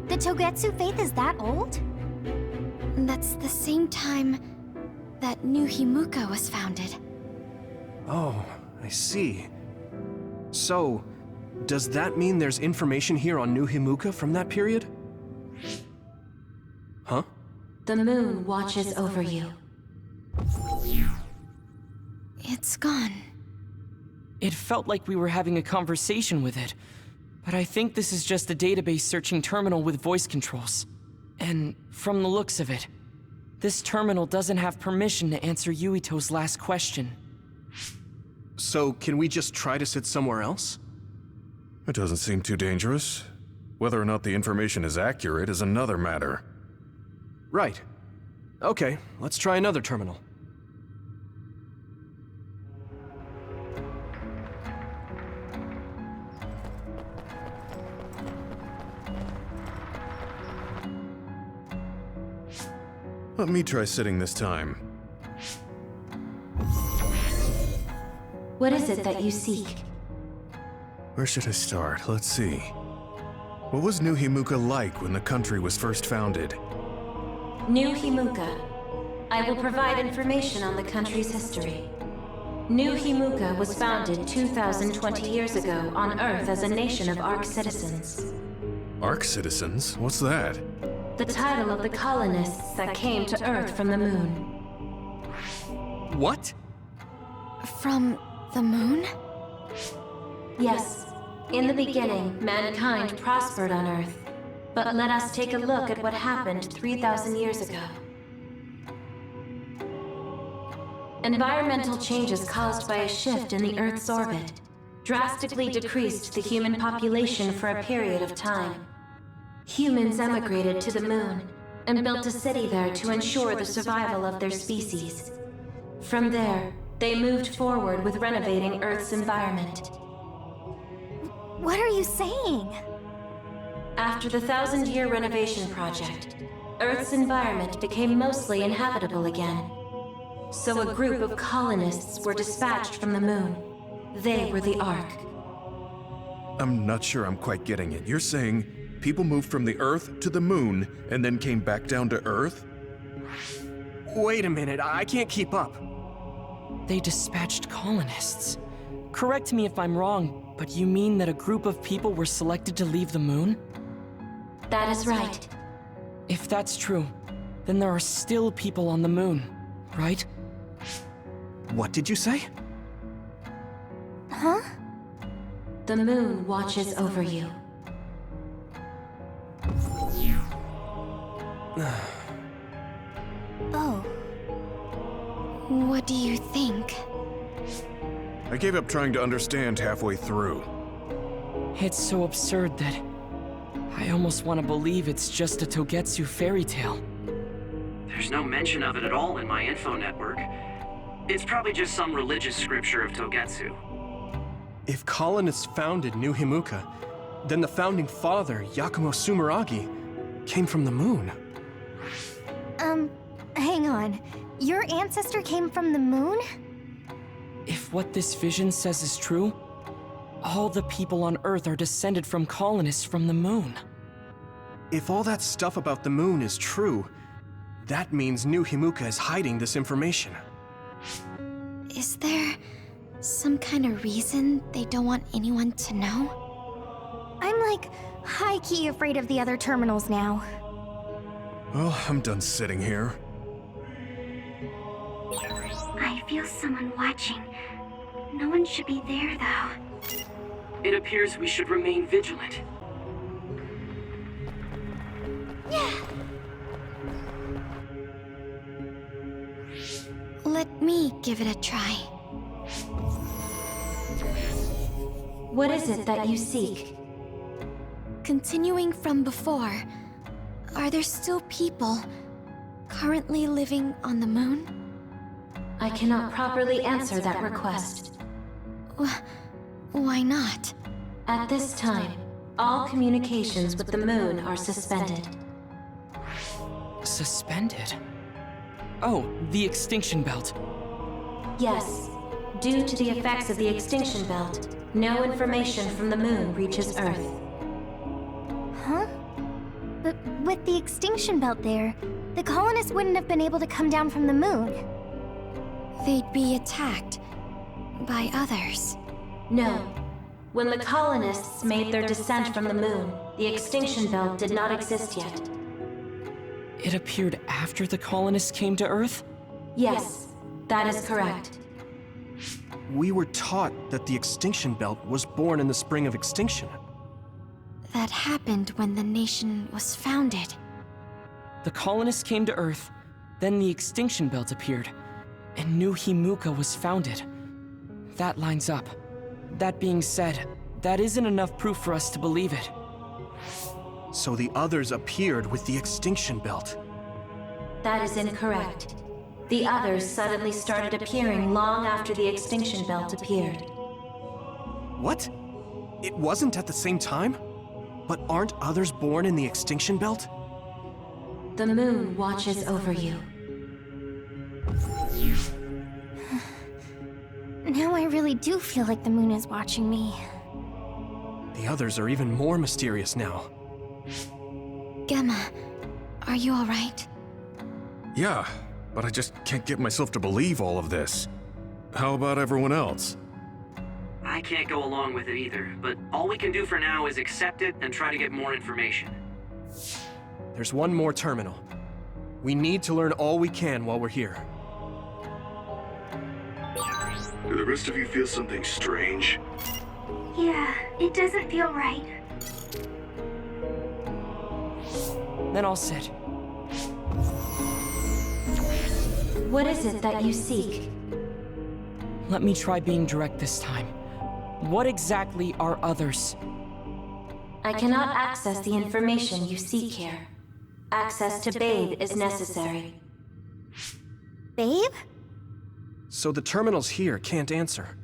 The Togetsu faith is that old? That's the same time that New Himuka was founded. Oh, I see. So, does that mean there's information here on New Himuka from that period? Huh? The moon watches over you. It's gone. It felt like we were having a conversation with it, but I think this is just a database searching terminal with voice controls. And from the looks of it, this terminal doesn't have permission to answer Yuito's last question. So, can we just try to sit somewhere else? It doesn't seem too dangerous. Whether or not the information is accurate is another matter. Right. Okay, let's try another terminal. Let me try sitting this time. What is it that you seek? Where should I start? Let's see. What was New Himuka like when the country was first founded? New Himuka. I will provide information on the country's history. New Himuka was founded 2,020 years ago on Earth as a nation of Ark citizens. Ark citizens? What's that? The title of the colonists that came to Earth from the moon. What? From the moon? Yes. In the beginning, mankind prospered on Earth. But let us take a look at what happened 3,000 years ago. Environmental changes caused by a shift in the Earth's orbit drastically decreased the human population for a period of time. Humans emigrated to the moon and built a city there to ensure the survival of their species. From there, they moved forward with renovating Earth's environment. What are you saying? After the 1,000-year renovation project, Earth's environment became mostly inhabitable again. So a group of colonists were dispatched from the moon. They were the Ark. I'm not sure I'm quite getting it. You're saying people moved from the Earth to the moon and then came back down to Earth? Wait a minute, I can't keep up. They dispatched colonists. Correct me if I'm wrong, but you mean that a group of people were selected to leave the moon? That is right. If that's true, then there are still people on the moon, right? What did you say? Huh? The moon watches over you. Oh. What do you think? I gave up trying to understand halfway through. It's so absurd that I almost want to believe it's just a Togetsu fairy tale. There's no mention of it at all in my info network. It's probably just some religious scripture of Togetsu. If colonists founded New Himuka, then the founding father, Yakumo Sumeragi, came from the moon. Hang on. Your ancestor came from the moon? If what this vision says is true, all the people on Earth are descended from colonists from the moon. If all that stuff about the moon is true, that means New Himuka is hiding this information. Is there some kind of reason they don't want anyone to know? I'm like high-key afraid of the other terminals now. Well, I'm done sitting here. I feel someone watching. No one should be there, though. It appears we should remain vigilant. Yeah. Let me give it a try. What is it that you seek? Continuing from before, are there still people currently living on the moon? I cannot properly answer that request. Why not? At this time, all communications with the moon are suspended. Suspended? Oh, the extinction belt. Yes. Due to the effects of the extinction belt, no information from the moon reaches Earth. Huh? But with the extinction belt there, the colonists wouldn't have been able to come down from the moon. They'd be attacked by others. No. When the colonists made their descent from the moon, the extinction belt did not exist yet. It appeared after the colonists came to Earth? Yes, that is correct. We were taught that the extinction belt was born in the spring of extinction. That happened when the nation was founded. The colonists came to Earth, then the extinction belt appeared, and New Himuka was founded. that lines up. That being said, that isn't enough proof for us to believe it. So the others appeared with the extinction belt. That is incorrect. The others suddenly started appearing long after the extinction belt appeared. What? It wasn't at the same time? But aren't others born in the extinction belt? The moon watches over you. Now I really do feel like the moon is watching me. The others are even more mysterious now. Gemma, are you alright? Yeah, but I just can't get myself to believe all of this. How about everyone else? I can't go along with it either, but all we can do for now is accept it and try to get more information. There's one more terminal. We need to learn all we can while we're here. Do the rest of you feel something strange? Yeah, it doesn't feel right. Then I'll sit. What is it that you seek? Let me try being direct this time. What exactly are others? I cannot access the information you seek here. Access to Babe is necessary. Babe? So the terminals here can't answer.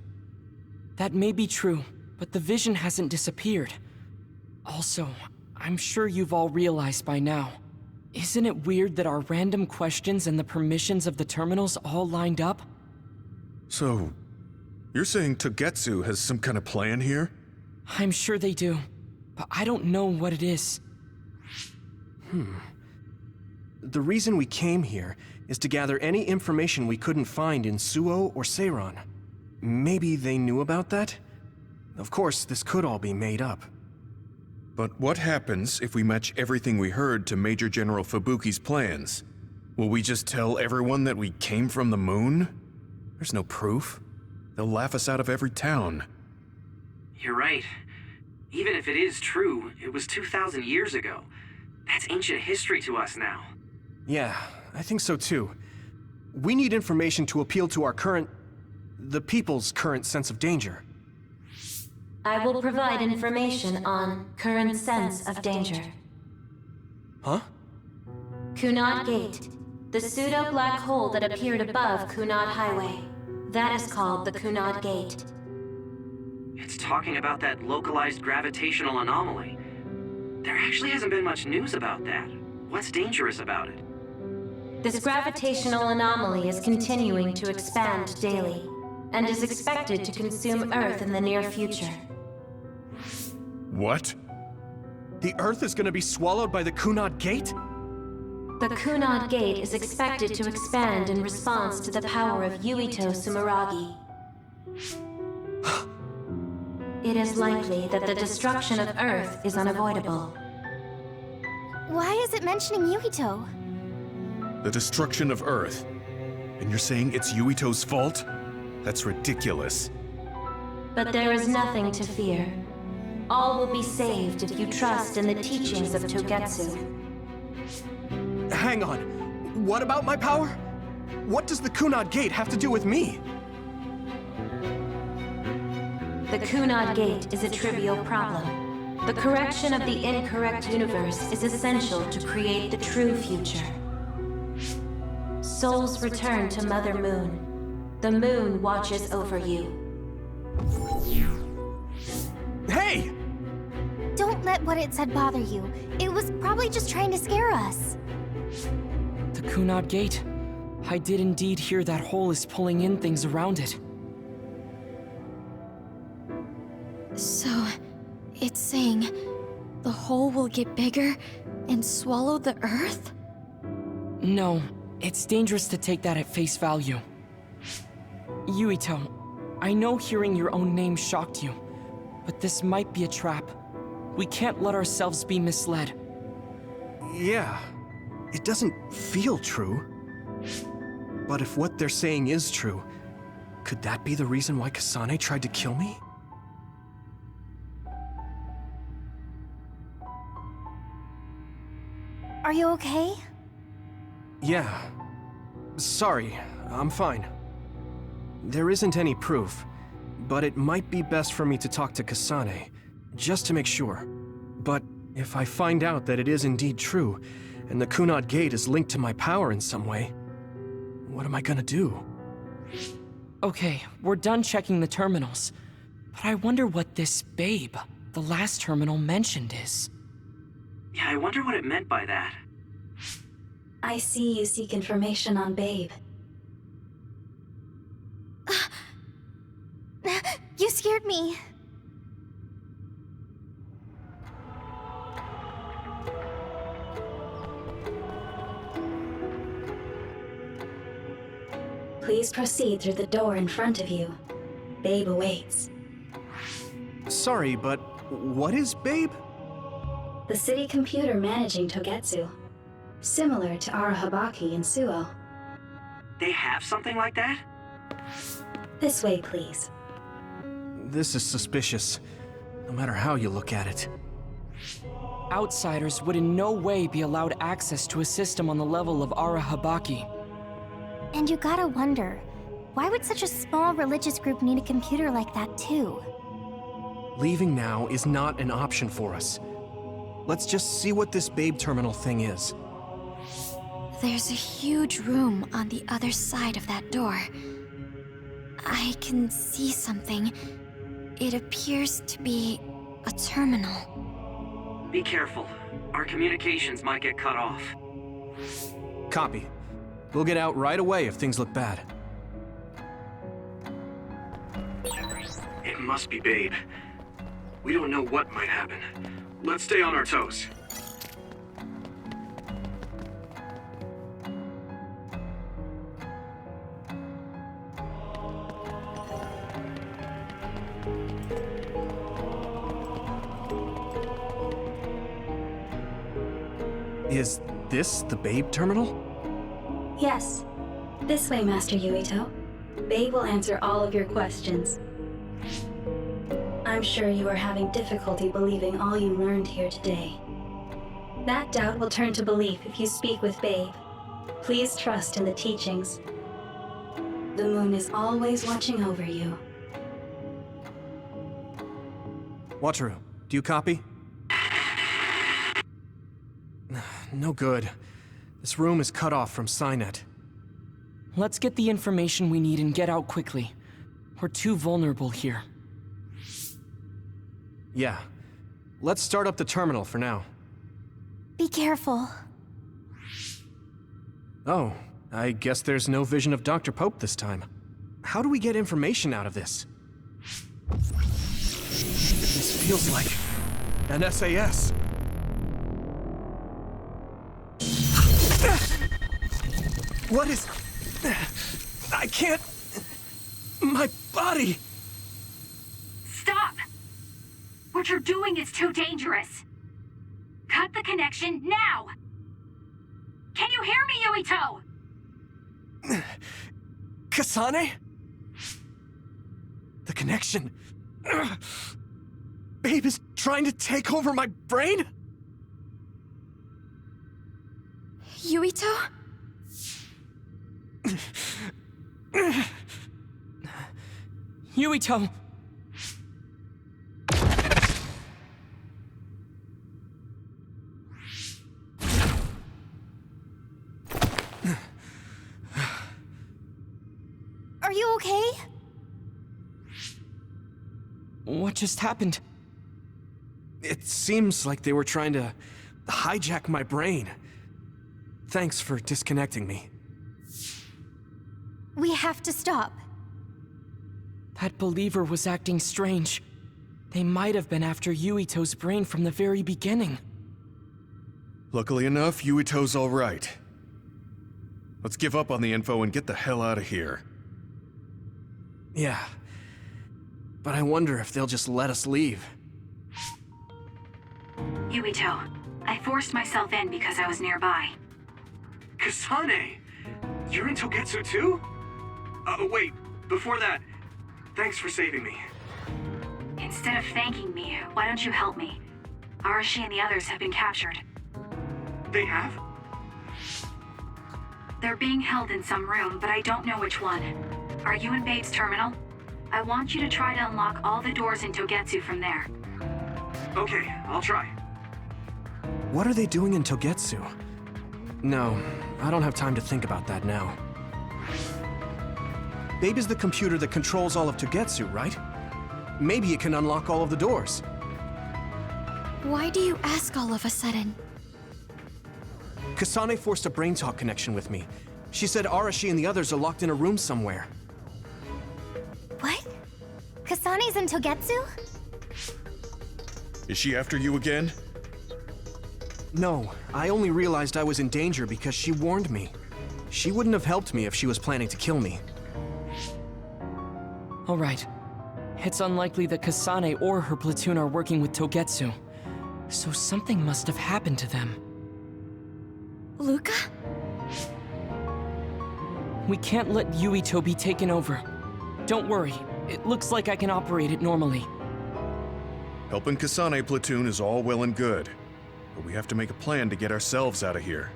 That may be true, but the vision hasn't disappeared. Also, I'm sure you've all realized by now. Isn't it weird that our random questions and the permissions of the terminals all lined up? So, you're saying Togetsu has some kind of plan here? I'm sure they do, but I don't know what it is. The reason we came here is to gather any information we couldn't find in Suo or Seiron. Maybe they knew about that? Of course, this could all be made up. But what happens if we match everything we heard to Major General Fubuki's plans? Will we just tell everyone that we came from the moon? There's no proof. They'll laugh us out of every town. You're right. Even if it is true, it was 2,000 years ago. That's ancient history to us now. Yeah, I think so too. We need information to appeal to our the people's current sense of danger. I will provide information on current sense of danger. Huh? Kunad Gate, the pseudo-black hole that appeared above Kunad Highway. That is called the Kunad Gate. It's talking about that localized gravitational anomaly. There actually hasn't been much news about that. What's dangerous about it? This gravitational anomaly is continuing to expand daily, and is expected to consume Earth in the near future. What? The Earth is gonna be swallowed by the Kunad Gate? The Kunad Gate is expected to expand in response to the power of Yuito Sumeragi. It is likely that the destruction of Earth is unavoidable. Why is it mentioning Yuito? The destruction of Earth. And you're saying it's Yuito's fault? That's ridiculous. But there is nothing to fear. All will be saved if you trust in the teachings of Togetsu. Hang on. What about my power? What does the Kunad Gate have to do with me? The Kunad Gate is a trivial problem. The correction of the incorrect universe is essential to create the true future. Souls return to Mother Moon. The moon watches over you. Hey! Don't let what it said bother you. It was probably just trying to scare us. The Kunad Gate. I did indeed hear that hole is pulling in things around it. So, it's saying the hole will get bigger and swallow the Earth? No, it's dangerous to take that at face value. Yuito, I know hearing your own name shocked you, but this might be a trap. We can't let ourselves be misled. Yeah, it doesn't feel true. But if what they're saying is true, could that be the reason why Kasane tried to kill me? Are you okay? Yeah. Sorry, I'm fine. There isn't any proof, but it might be best for me to talk to Kasane, just to make sure. But if I find out that it is indeed true, and the Kunad Gate is linked to my power in some way, what am I gonna do? Okay, we're done checking the terminals. But I wonder what this Babe, the last terminal mentioned, is. Yeah, I wonder what it meant by that. I see you seek information on Babe. You scared me. Please proceed through the door in front of you. Babe awaits. Sorry, but what is Babe? The city computer managing Togetsu. Similar to Arahabaki and Suo. They have something like that? This way, please. This is suspicious, no matter how you look at it. Outsiders would in no way be allowed access to a system on the level of Arahabaki. And you gotta wonder, why would such a small religious group need a computer like that too? Leaving now is not an option for us. Let's just see what this Babe terminal thing is. There's a huge room on the other side of that door. I can see something. It appears to be a terminal. Be careful. Our communications might get cut off. Copy. We'll get out right away if things look bad. It must be Babe. We don't know what might happen. Let's stay on our toes. Is this the Babe terminal? Yes. This way, Master Yuito. Babe will answer all of your questions. I'm sure you are having difficulty believing all you learned here today. That doubt will turn to belief if you speak with Babe. Please trust in the teachings. The moon is always watching over you. Wataru, do you copy? No good. This room is cut off from Cynet. Let's get the information we need and get out quickly. We're too vulnerable here. Yeah. Let's start up the terminal for now. Be careful. Oh, I guess there's no vision of Dr. Pope this time. How do we get information out of this? This feels like an SAS. What is... I can't... My body... Stop! What you're doing is too dangerous. Cut the connection now! Can you hear me, Yuito? Kasane? The connection... Babe is trying to take over my brain? Yuito? Yuito! Are you okay? What just happened? It seems like they were trying to hijack my brain. Thanks for disconnecting me. We have to stop. That believer was acting strange. They might have been after Yuito's brain from the very beginning. Luckily enough, Yuito's all right. Let's give up on the info and get the hell out of here. Yeah. But I wonder if they'll just let us leave. Yuito, I forced myself in because I was nearby. Kasane! You're in Togetsu too? Wait, before that, thanks for saving me. Instead of thanking me, why don't you help me? Arashi and the others have been captured. They have? They're being held in some room, but I don't know which one. Are you in Babe's terminal? I want you to try to unlock all the doors in Togetsu from there. Okay, I'll try. What are they doing in Togetsu? No, I don't have time to think about that now. Babe is the computer that controls all of Togetsu, right? Maybe it can unlock all of the doors. Why do you ask all of a sudden? Kasane forced a brain talk connection with me. She said Arashi and the others are locked in a room somewhere. What? Kasane's in Togetsu? Is she after you again? No, I only realized I was in danger because she warned me. She wouldn't have helped me if she was planning to kill me. All right. It's unlikely that Kasane or her platoon are working with Togetsu. So something must have happened to them. Luca? We can't let Yuito be taken over. Don't worry. It looks like I can operate it normally. Helping Kasane platoon is all well and good, but we have to make a plan to get ourselves out of here.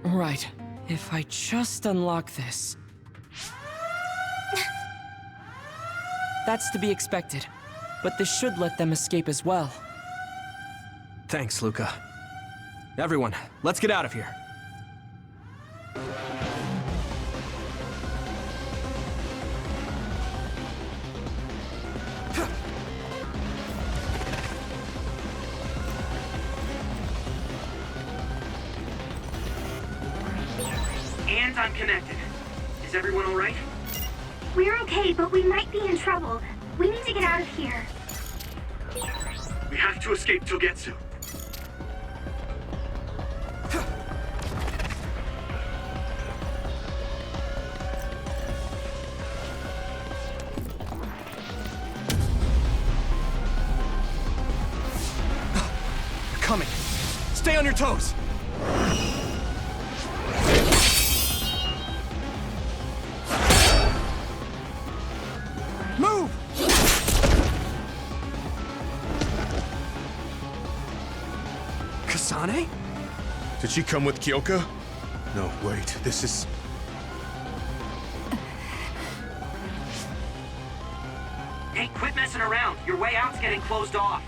Right. If I just unlock this... That's to be expected. But this should let them escape as well. Thanks, Luca. Everyone, let's get out of here. And I'm connected. Is everyone all right? We're okay, but we might be in trouble. We need to get out of here. We have to escape Togetsu. They're coming. Stay on your toes. Move! Kasane? Did she come with Kyoka? No, wait, this is... Hey, quit messing around. Your way out's getting closed off.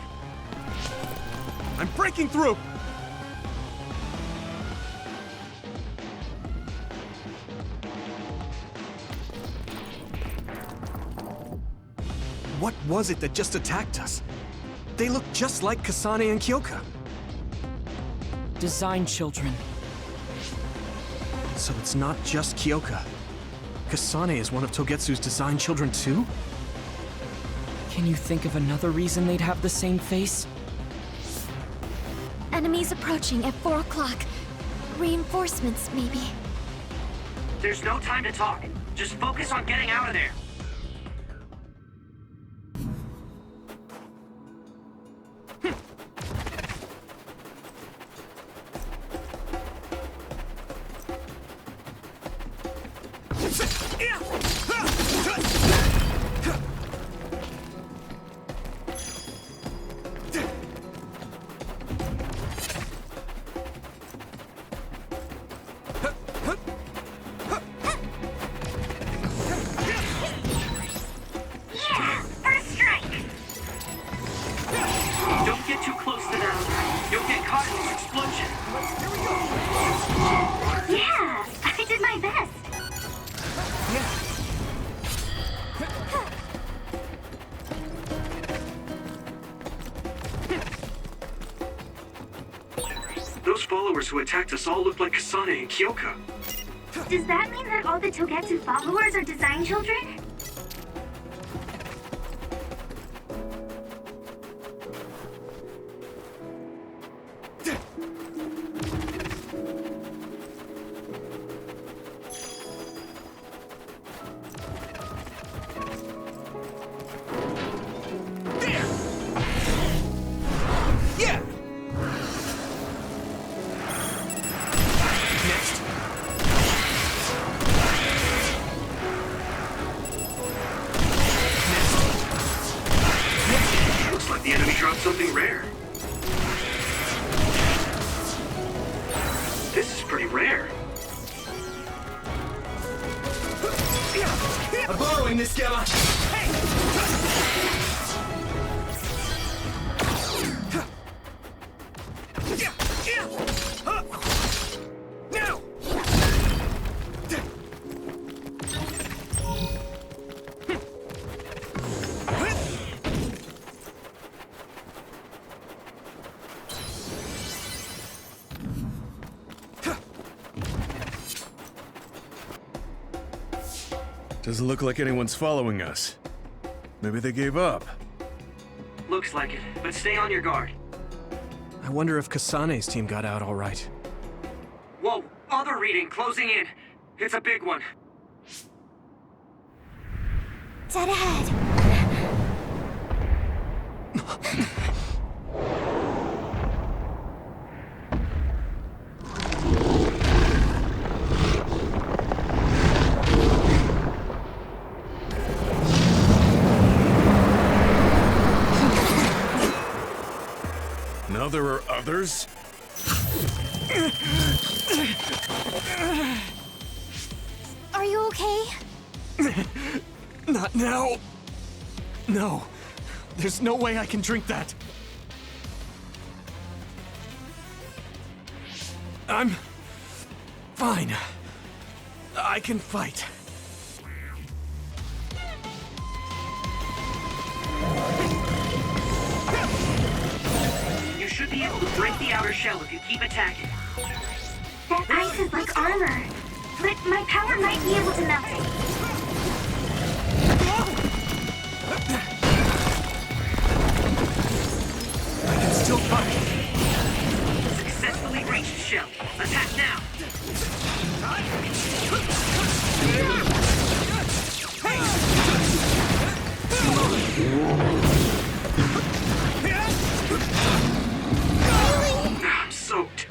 I'm breaking through! What was it that just attacked us? They look just like Kasane and Kyoka. Design children. So it's not just Kyoka. Kasane is one of Togetsu's design children too? Can you think of another reason they'd have the same face? Enemies approaching at 4 o'clock. Reinforcements, maybe. There's no time to talk. Just focus on getting out of there. Those followers who attacked us all look like Kasane and Kyoka. Does that mean that all the Togetsu followers are design children? The enemy dropped something rare. This is pretty rare. I'm borrowing this gamma! Now! Doesn't look like anyone's following us. Maybe they gave up. Looks like it, but stay on your guard. I wonder if Kasane's team got out all right. Whoa, other reading closing in. It's a big one. Dead ahead. Now there are others? Are you okay? Not now. No. There's no way I can drink that. I'm fine. I can fight. You should be able to break the outer shell if you keep attacking. That ice is like armor. But my power might be able to melt it. I can still fight. Successfully reached shell. Attack now. I'm soaked.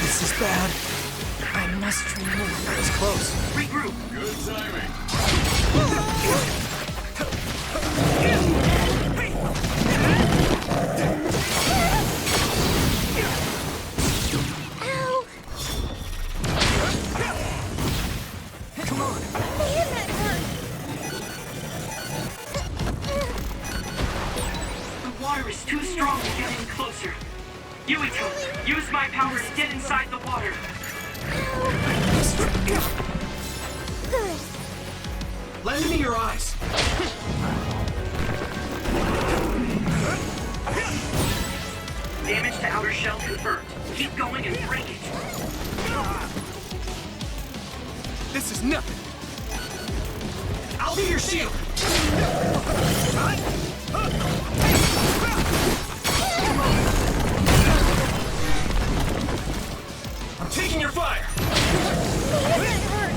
This is bad. I must remove. That was close. Regroup. Good timing. Come on. Man, that hurt. The water is too strong to get any closer. Yuito, use my power to get inside the water. Good. Lend me your eyes. Damage to outer shell confirmed. Keep going and break it. This is nothing. I'll be your shield. I'm taking your fire. Man, that hurt.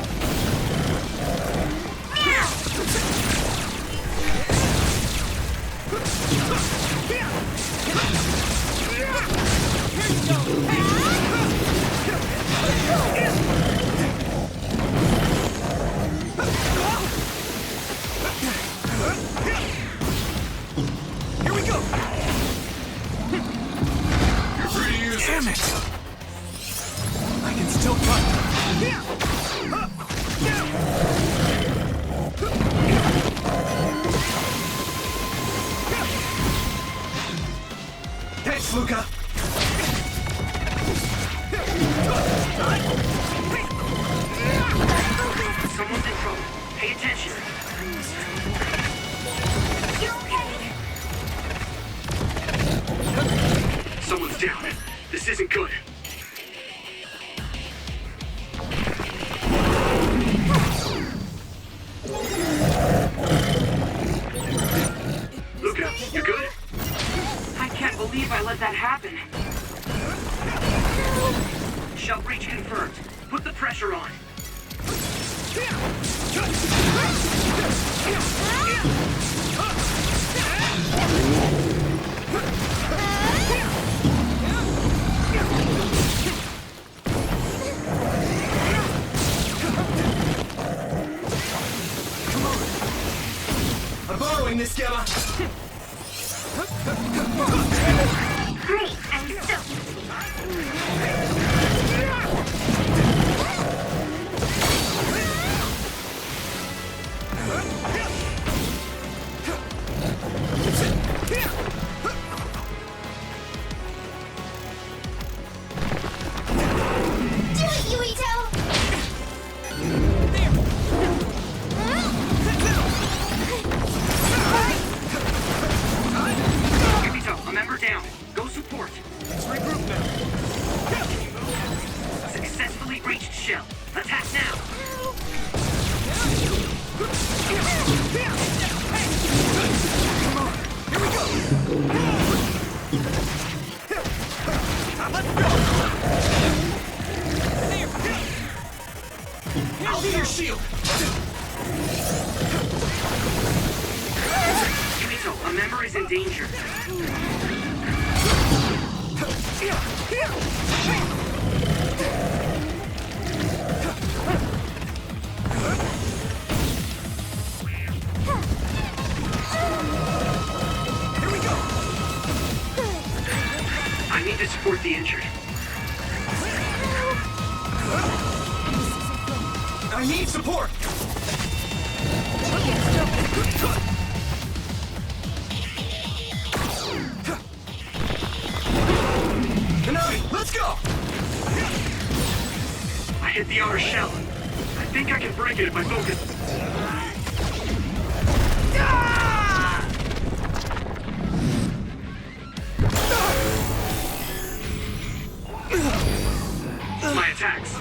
Here we go. You're free to use Damn it. it. I can still fight. Thanks, Luca. Someone's in trouble. Pay attention. You okay? Someone's down. This isn't good. Luca, you good? I can't believe I let that happen. Shell breach confirmed. Put the pressure on. I'm borrowing this gamma. Great, I'm stoked. I'll be your shield! Yumito, a member is in danger. Here we go! I need to support the injured. I need support! Konami, let's go! I hit the outer shell. I think I can break it if I focus. My attacks.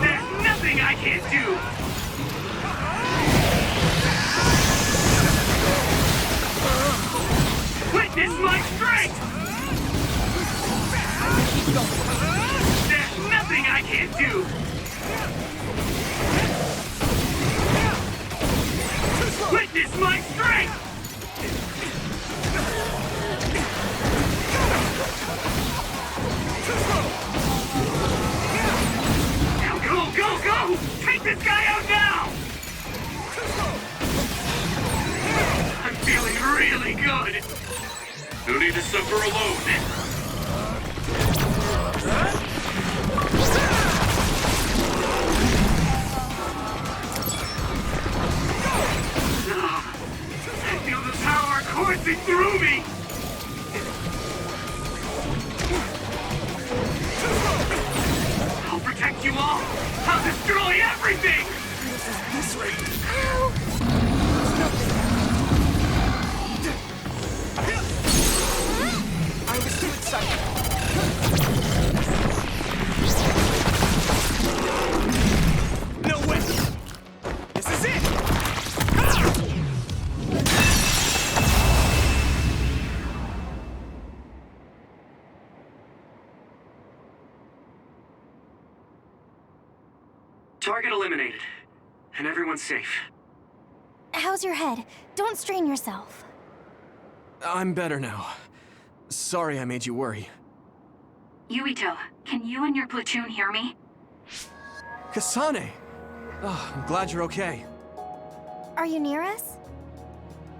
There's nothing I can't do. Witness my strength. There's nothing I can't do. Witness my strength. Now go, go, go! Take this guy out now! I'm feeling really good. No need to suffer alone. I feel the power coursing through me! I'll protect you all! I'll destroy everything! This rate. I was too excited. No way! This is it! Target eliminated. And everyone's safe. How's your head? Don't strain yourself. I'm better now. Sorry I made you worry. Yuito, can you and your platoon hear me? Kasane! Oh, I'm glad you're okay. Are you near us?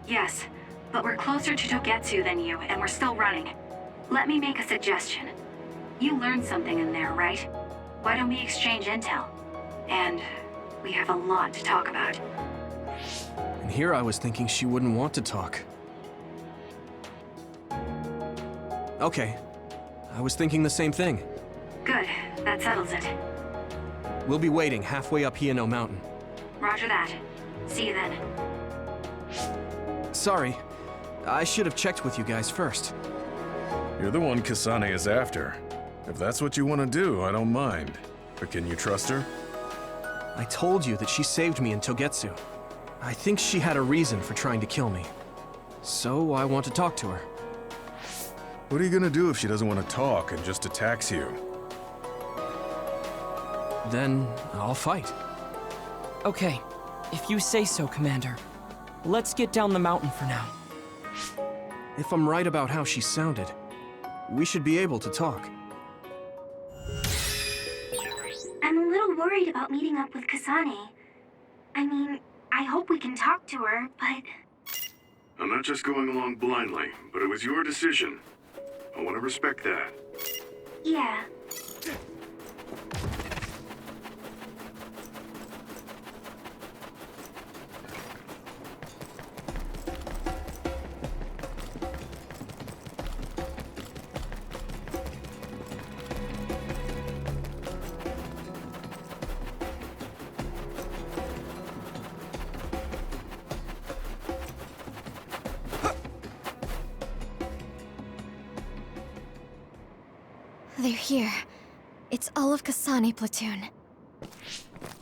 Yes, but we're closer to Togetsu than you, and we're still running. Let me make a suggestion. You learned something in there, right? Why don't we exchange intel? And we have a lot to talk about. And here I was thinking she wouldn't want to talk. Okay. I was thinking the same thing. Good, that settles it. We'll be waiting halfway up Hino Mountain. Roger that. See you then. Sorry. I should have checked with you guys first. You're the one Kasane is after. If that's what you want to do, I don't mind. But can you trust her? I told you that she saved me in Togetsu. I think she had a reason for trying to kill me. So I want to talk to her. What are you gonna do if she doesn't want to talk and just attacks you? Then I'll fight. Okay, if you say so, Commander. Let's get down the mountain for now. If I'm right about how she sounded, we should be able to talk. I'm a little worried about meeting up with Kasane. I mean, I hope we can talk to her, but... I'm not just going along blindly, but it was your decision. I want to respect that. yeah. They're here. It's all of Kasane platoon.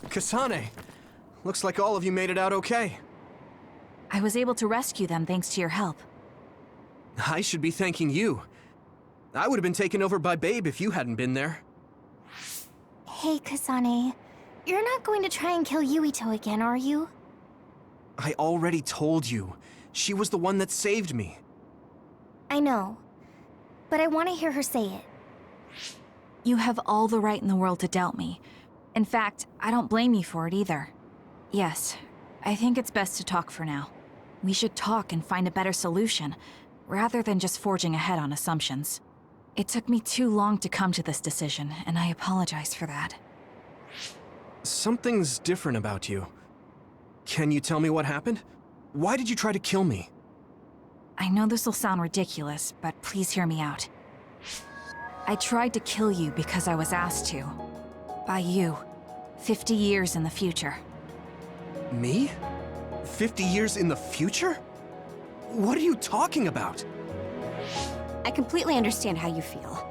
Kasane! Looks like all of you made it out okay. I was able to rescue them thanks to your help. I should be thanking you. I would have been taken over by Babe if you hadn't been there. Hey, Kasane. You're not going to try and kill Yuito again, are you? I already told you. She was the one that saved me. I know. But I want to hear her say it. You have all the right in the world to doubt me. In fact, I don't blame you for it either. Yes, I think it's best to talk for now. We should talk and find a better solution, rather than just forging ahead on assumptions. It took me too long to come to this decision, and I apologize for that. Something's different about you. Can you tell me what happened? Why did you try to kill me? I know this will sound ridiculous, but please hear me out. I tried to kill you because I was asked to. By you. 50 years in the future. Me? 50 years in the future? What are you talking about? I completely understand how you feel.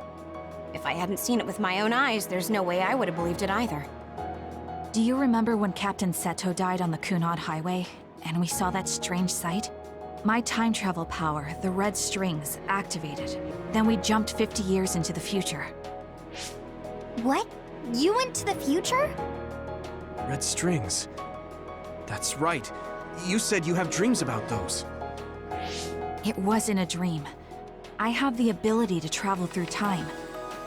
If I hadn't seen it with my own eyes, there's no way I would have believed it either. Do you remember when Captain Seto died on the Kunad Highway, and we saw that strange sight? My time travel power, the red strings, activated. Then we jumped 50 years into the future. What? You went to the future? Red strings. That's right. You said you have dreams about those. It wasn't a dream. I have the ability to travel through time.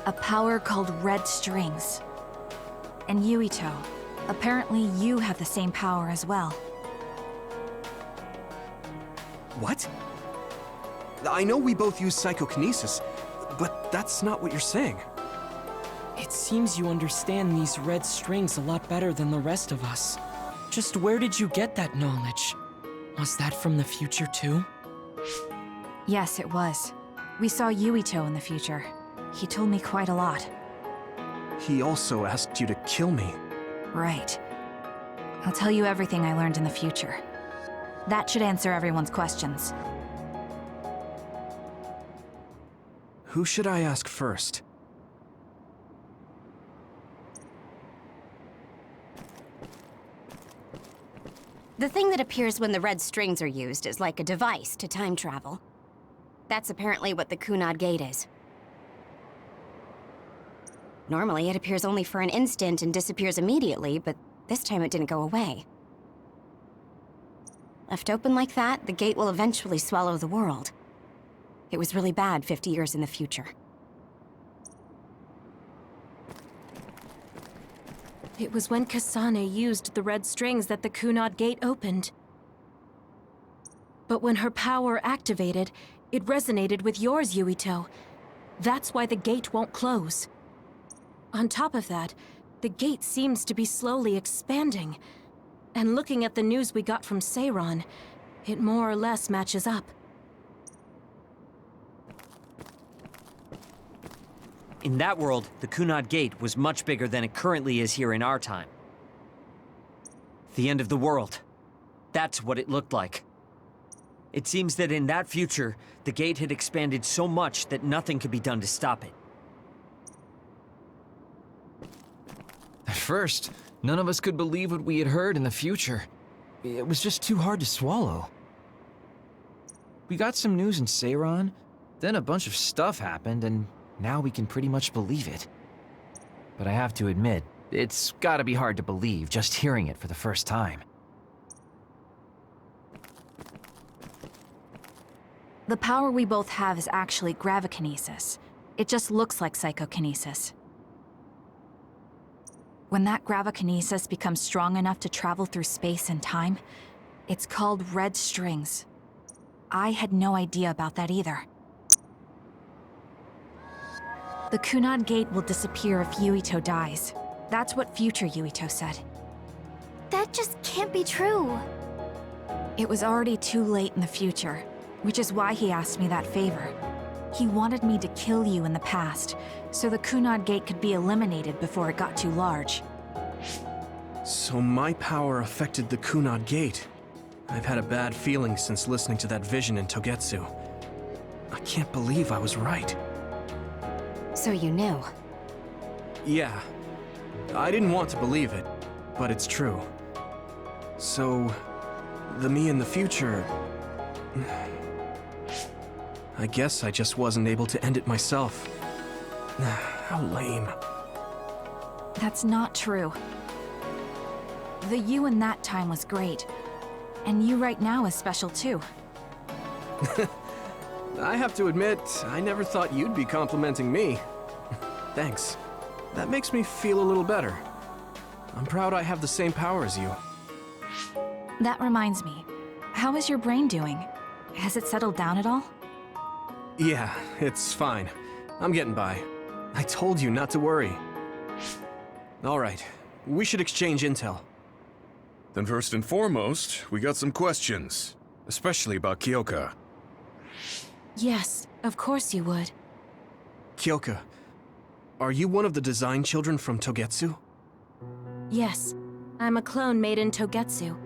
A power called red strings. And Yuito, apparently you have the same power as well. What? I know we both use psychokinesis, but that's not what you're saying. It seems you understand these red strings a lot better than the rest of us. Just where did you get that knowledge? Was that from the future too? Yes, it was. We saw Yuito in the future. He told me quite a lot. He also asked you to kill me. Right. I'll tell you everything I learned in the future. That should answer everyone's questions. Who should I ask first? The thing that appears when the red strings are used is like a device to time travel. That's apparently what the Kunad Gate is. Normally, it appears only for an instant and disappears immediately, but this time it didn't go away. Left open like that, the gate will eventually swallow the world. It was really bad 50 years in the future. It was when Kasane used the red strings that the Kunad Gate opened. But when her power activated, it resonated with yours, Yuito. That's why the gate won't close. On top of that, the gate seems to be slowly expanding. And looking at the news we got from Seiran, it more or less matches up. In that world, the Kunad Gate was much bigger than it currently is here in our time. The end of the world. That's what it looked like. It seems that in that future, the gate had expanded so much that nothing could be done to stop it. At first, none of us could believe what we had heard in the future. It was just too hard to swallow. We got some news in Seiran, then a bunch of stuff happened, and now we can pretty much believe it. But I have to admit, it's gotta be hard to believe just hearing it for the first time. The power we both have is actually gravikinesis. It just looks like psychokinesis. When that gravikinesis becomes strong enough to travel through space and time, it's called red strings. I had no idea about that either. The Kunad Gate will disappear if Yuito dies. That's what future Yuito said. That just can't be true. It was already too late in the future, which is why he asked me that favor. He wanted me to kill you in the past, so the Kunad Gate could be eliminated before it got too large. So my power affected the Kunad Gate. I've had a bad feeling since listening to that vision in Togetsu. I can't believe I was right. So you knew. Yeah. I didn't want to believe it, but it's true. So, the me in the future... I guess I just wasn't able to end it myself. How lame. That's not true. The you in that time was great. And you right now is special too. I have to admit, I never thought you'd be complimenting me. Thanks. That makes me feel a little better. I'm proud I have the same power as you. That reminds me. How is your brain doing? Has it settled down at all? Yeah, it's fine. I'm getting by. I told you not to worry. All right, we should exchange intel. Then first and foremost, we got some questions. Especially about Kyoka. Yes, of course you would. Kyoka, are you one of the design children from Togetsu? Yes, I'm a clone made in Togetsu.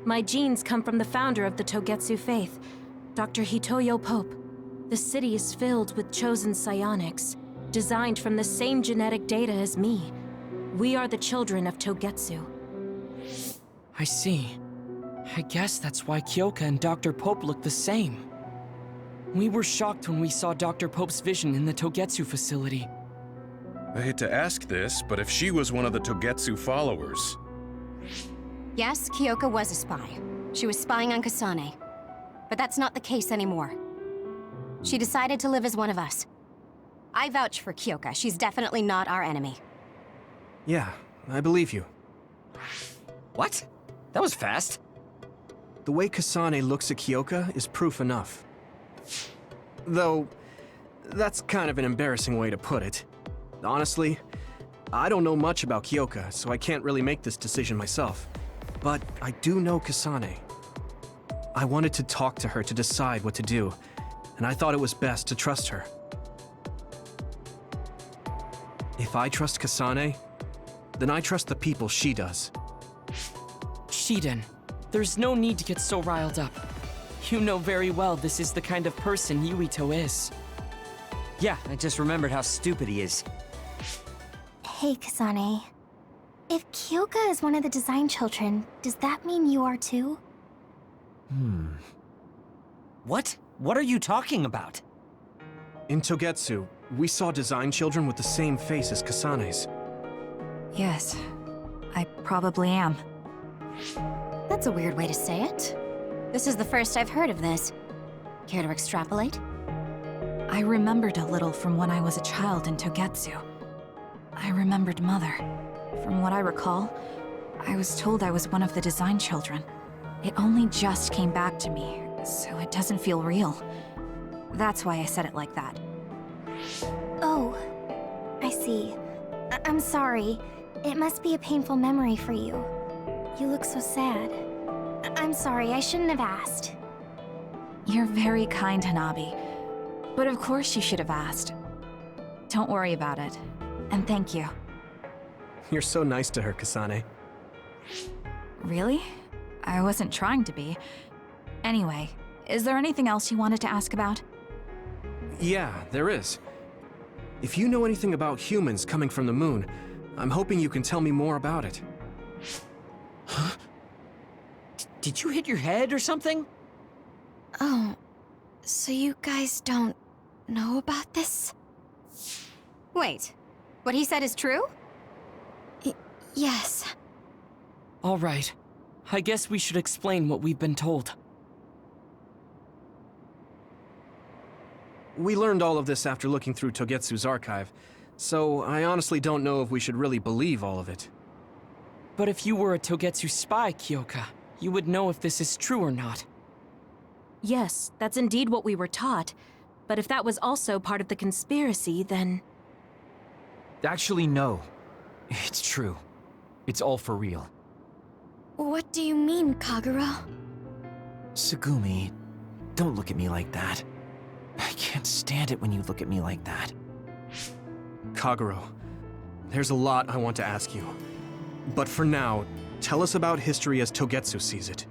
My genes come from the founder of the Togetsu faith, Dr. Hitoyo Pope. The city is filled with chosen psionics, designed from the same genetic data as me. We are the children of Togetsu. I see. I guess that's why Kyoka and Dr. Pope look the same. We were shocked when we saw Dr. Pope's vision in the Togetsu facility. I hate to ask this, but if she was one of the Togetsu followers... Yes, Kyoka was a spy. She was spying on Kasane. But that's not the case anymore. She decided to live as one of us. I vouch for Kyoka. She's definitely not our enemy. Yeah, I believe you. What? That was fast. The way Kasane looks at Kyoka is proof enough. Though, that's kind of an embarrassing way to put it. Honestly, I don't know much about Kyoka, so I can't really make this decision myself. But I do know Kasane. I wanted to talk to her to decide what to do, and I thought it was best to trust her. If I trust Kasane, then I trust the people she does. Shiden, there's no need to get so riled up. You know very well this is the kind of person Yuito is. Yeah, I just remembered how stupid he is. Hey, Kasane. If Kyoka is one of the design children, does that mean you are too? What? What are you talking about? In Togetsu, we saw design children with the same face as Kasane's. Yes, I probably am. That's a weird way to say it. This is the first I've heard of this. Care to extrapolate? I remembered a little from when I was a child in Togetsu. I remembered Mother. From what I recall, I was told I was one of the design children. It only just came back to me, so it doesn't feel real. That's why I said it like that. Oh, I see. I'm sorry. It must be a painful memory for you. You look so sad. I'm sorry, I shouldn't have asked. You're very kind, Hanabi. But of course you should have asked. Don't worry about it. And thank you. You're so nice to her, Kasane. Really? I wasn't trying to be. Anyway, is there anything else you wanted to ask about? Yeah, there is. If you know anything about humans coming from the moon, I'm hoping you can tell me more about it. Huh? Did you hit your head or something? Oh, so you guys don't know about this? Wait, what he said is true? Yes. All right. I guess we should explain what we've been told. We learned all of this after looking through Togetsu's archive, so I honestly don't know if we should really believe all of it. But if you were a Togetsu spy, Kyoka, you would know if this is true or not. Yes, that's indeed what we were taught. But if that was also part of the conspiracy, then... Actually, no. It's true. It's all for real. What do you mean, Kagura? Tsugumi, don't look at me like that. I can't stand it when you look at me like that. Kaguro, there's a lot I want to ask you. But for now, tell us about history as Togetsu sees it.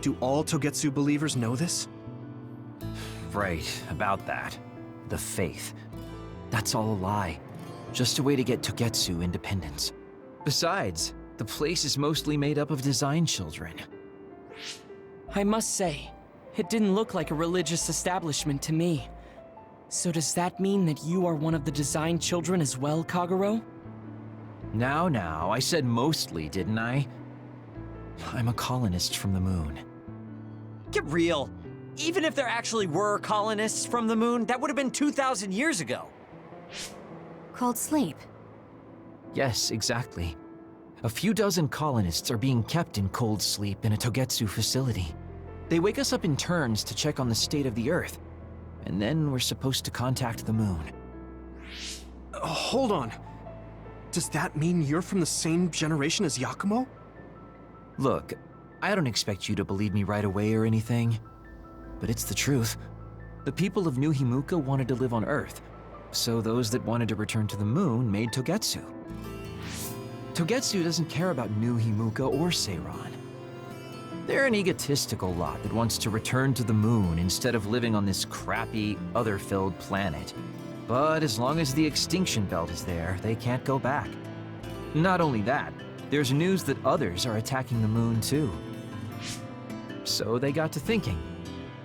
Do all Togetsu believers know this? Right, about that. The faith. That's all a lie. Just a way to get Togetsu independence. Besides, the place is mostly made up of design children. I must say, it didn't look like a religious establishment to me. So does that mean that you are one of the design children as well, Kagero? Now, I said mostly, didn't I? I'm a colonist from the moon. Get real. Even if there actually were colonists from the moon, that would have been 2,000 years ago. Cold sleep. Yes, exactly. A few dozen colonists are being kept in cold sleep in a Togetsu facility. They wake us up in turns to check on the state of the Earth, and then we're supposed to contact the moon. Hold on. Does that mean you're from the same generation as Yakumo? Look, I don't expect you to believe me right away or anything, but it's the truth. The people of New Himuka wanted to live on Earth, so those that wanted to return to the moon made Togetsu. Togetsu doesn't care about New Himuka or Seiran. They're an egotistical lot that wants to return to the moon instead of living on this crappy, other-filled planet. But as long as the extinction belt is there, they can't go back. Not only that, there's news that others are attacking the moon too. So they got to thinking,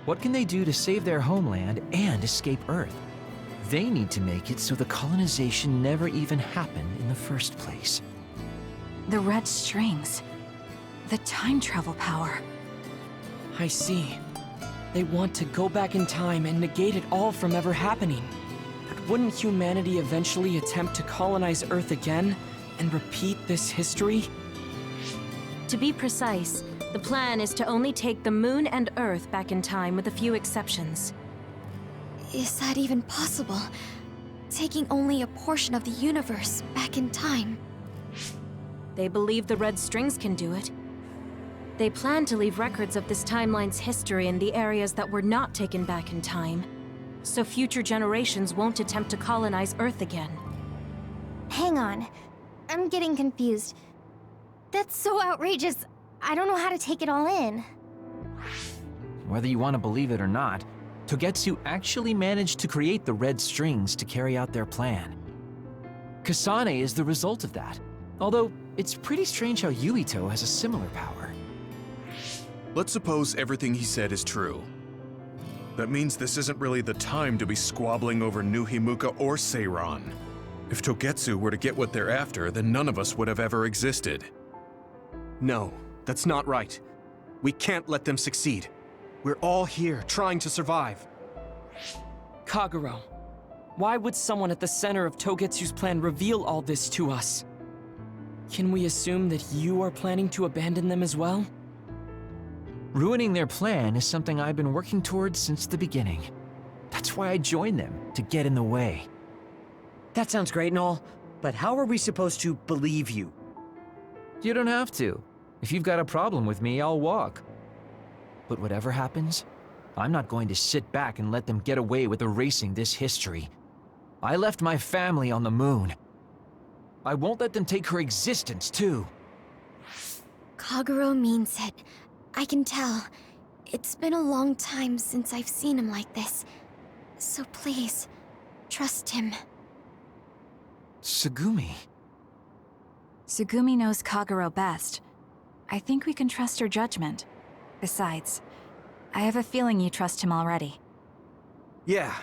what can they do to save their homeland and escape Earth? They need to make it so the colonization never even happened in the first place. The red strings. The time travel power. I see. They want to go back in time and negate it all from ever happening. But wouldn't humanity eventually attempt to colonize Earth again and repeat this history? To be precise, the plan is to only take the moon and Earth back in time with a few exceptions. Is that even possible? Taking only a portion of the universe back in time? They believe the red strings can do it. They plan to leave records of this timeline's history in the areas that were not taken back in time, so future generations won't attempt to colonize Earth again. Hang on. I'm getting confused. That's so outrageous. I don't know how to take it all in. Whether you want to believe it or not, Togetsu actually managed to create the red strings to carry out their plan. Kasane is the result of that, although it's pretty strange how Yuito has a similar power. Let's suppose everything he said is true. That means this isn't really the time to be squabbling over New Himuka or Seiran. If Togetsu were to get what they're after, then none of us would have ever existed. No, that's not right. We can't let them succeed. We're all here, trying to survive. Kagero, why would someone at the center of Togetsu's plan reveal all this to us? Can we assume that you are planning to abandon them as well? Ruining their plan is something I've been working towards since the beginning. That's why I joined them, to get in the way. That sounds great and all, but how are we supposed to believe you? You don't have to. If you've got a problem with me, I'll walk. But whatever happens, I'm not going to sit back and let them get away with erasing this history. I left my family on the moon. I won't let them take her existence, too. Kagero means it. I can tell. It's been a long time since I've seen him like this. So please, trust him. Tsugumi. Tsugumi knows Kagero best. I think we can trust her judgment. Besides, I have a feeling you trust him already. Yeah.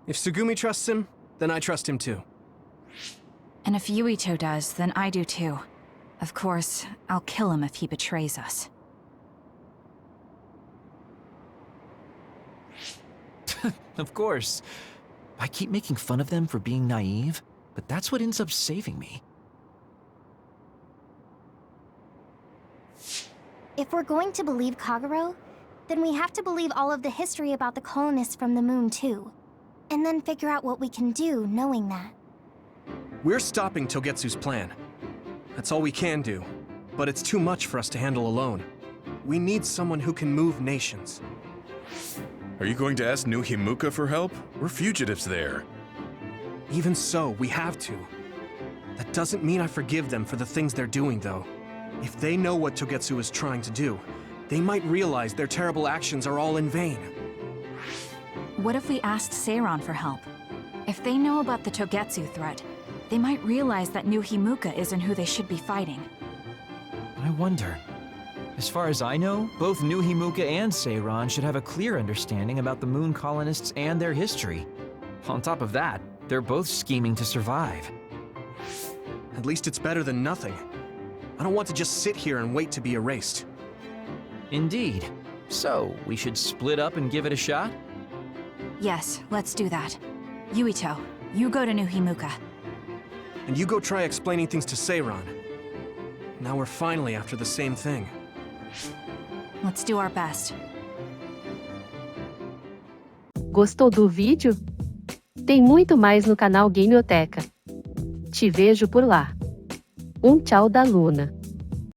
If Tsugumi trusts him, then I trust him too. And if Yuito does, then I do too. Of course, I'll kill him if he betrays us. Of course. I keep making fun of them for being naive, but that's what ends up saving me. If we're going to believe Kagero, then we have to believe all of the history about the colonists from the moon too. And then figure out what we can do knowing that. We're stopping Togetsu's plan. That's all we can do. But it's too much for us to handle alone. We need someone who can move nations. Are you going to ask New Himuka for help? We're fugitives there. Even so, we have to. That doesn't mean I forgive them for the things they're doing, though. If they know what Togetsu is trying to do, they might realize their terrible actions are all in vain. What if we asked Seiran for help? If they know about the Togetsu threat, they might realize that New Himuka isn't who they should be fighting. I wonder, As far as I know, both New Himuka and Seiran should have a clear understanding about the moon colonists and their history. On top of that, they're both scheming to survive. At least it's better than nothing. I don't want to just sit here and wait to be erased. Indeed. So, we should split up and give it a shot? Yes, let's do that. Yuito, you go to New Himuka. And you go try explaining things to Seiran. Now we're finally after the same thing. Let's do our best. Gostou do vídeo? Tem muito mais no canal Gameoteca. Te vejo por lá. Tchau da Luna.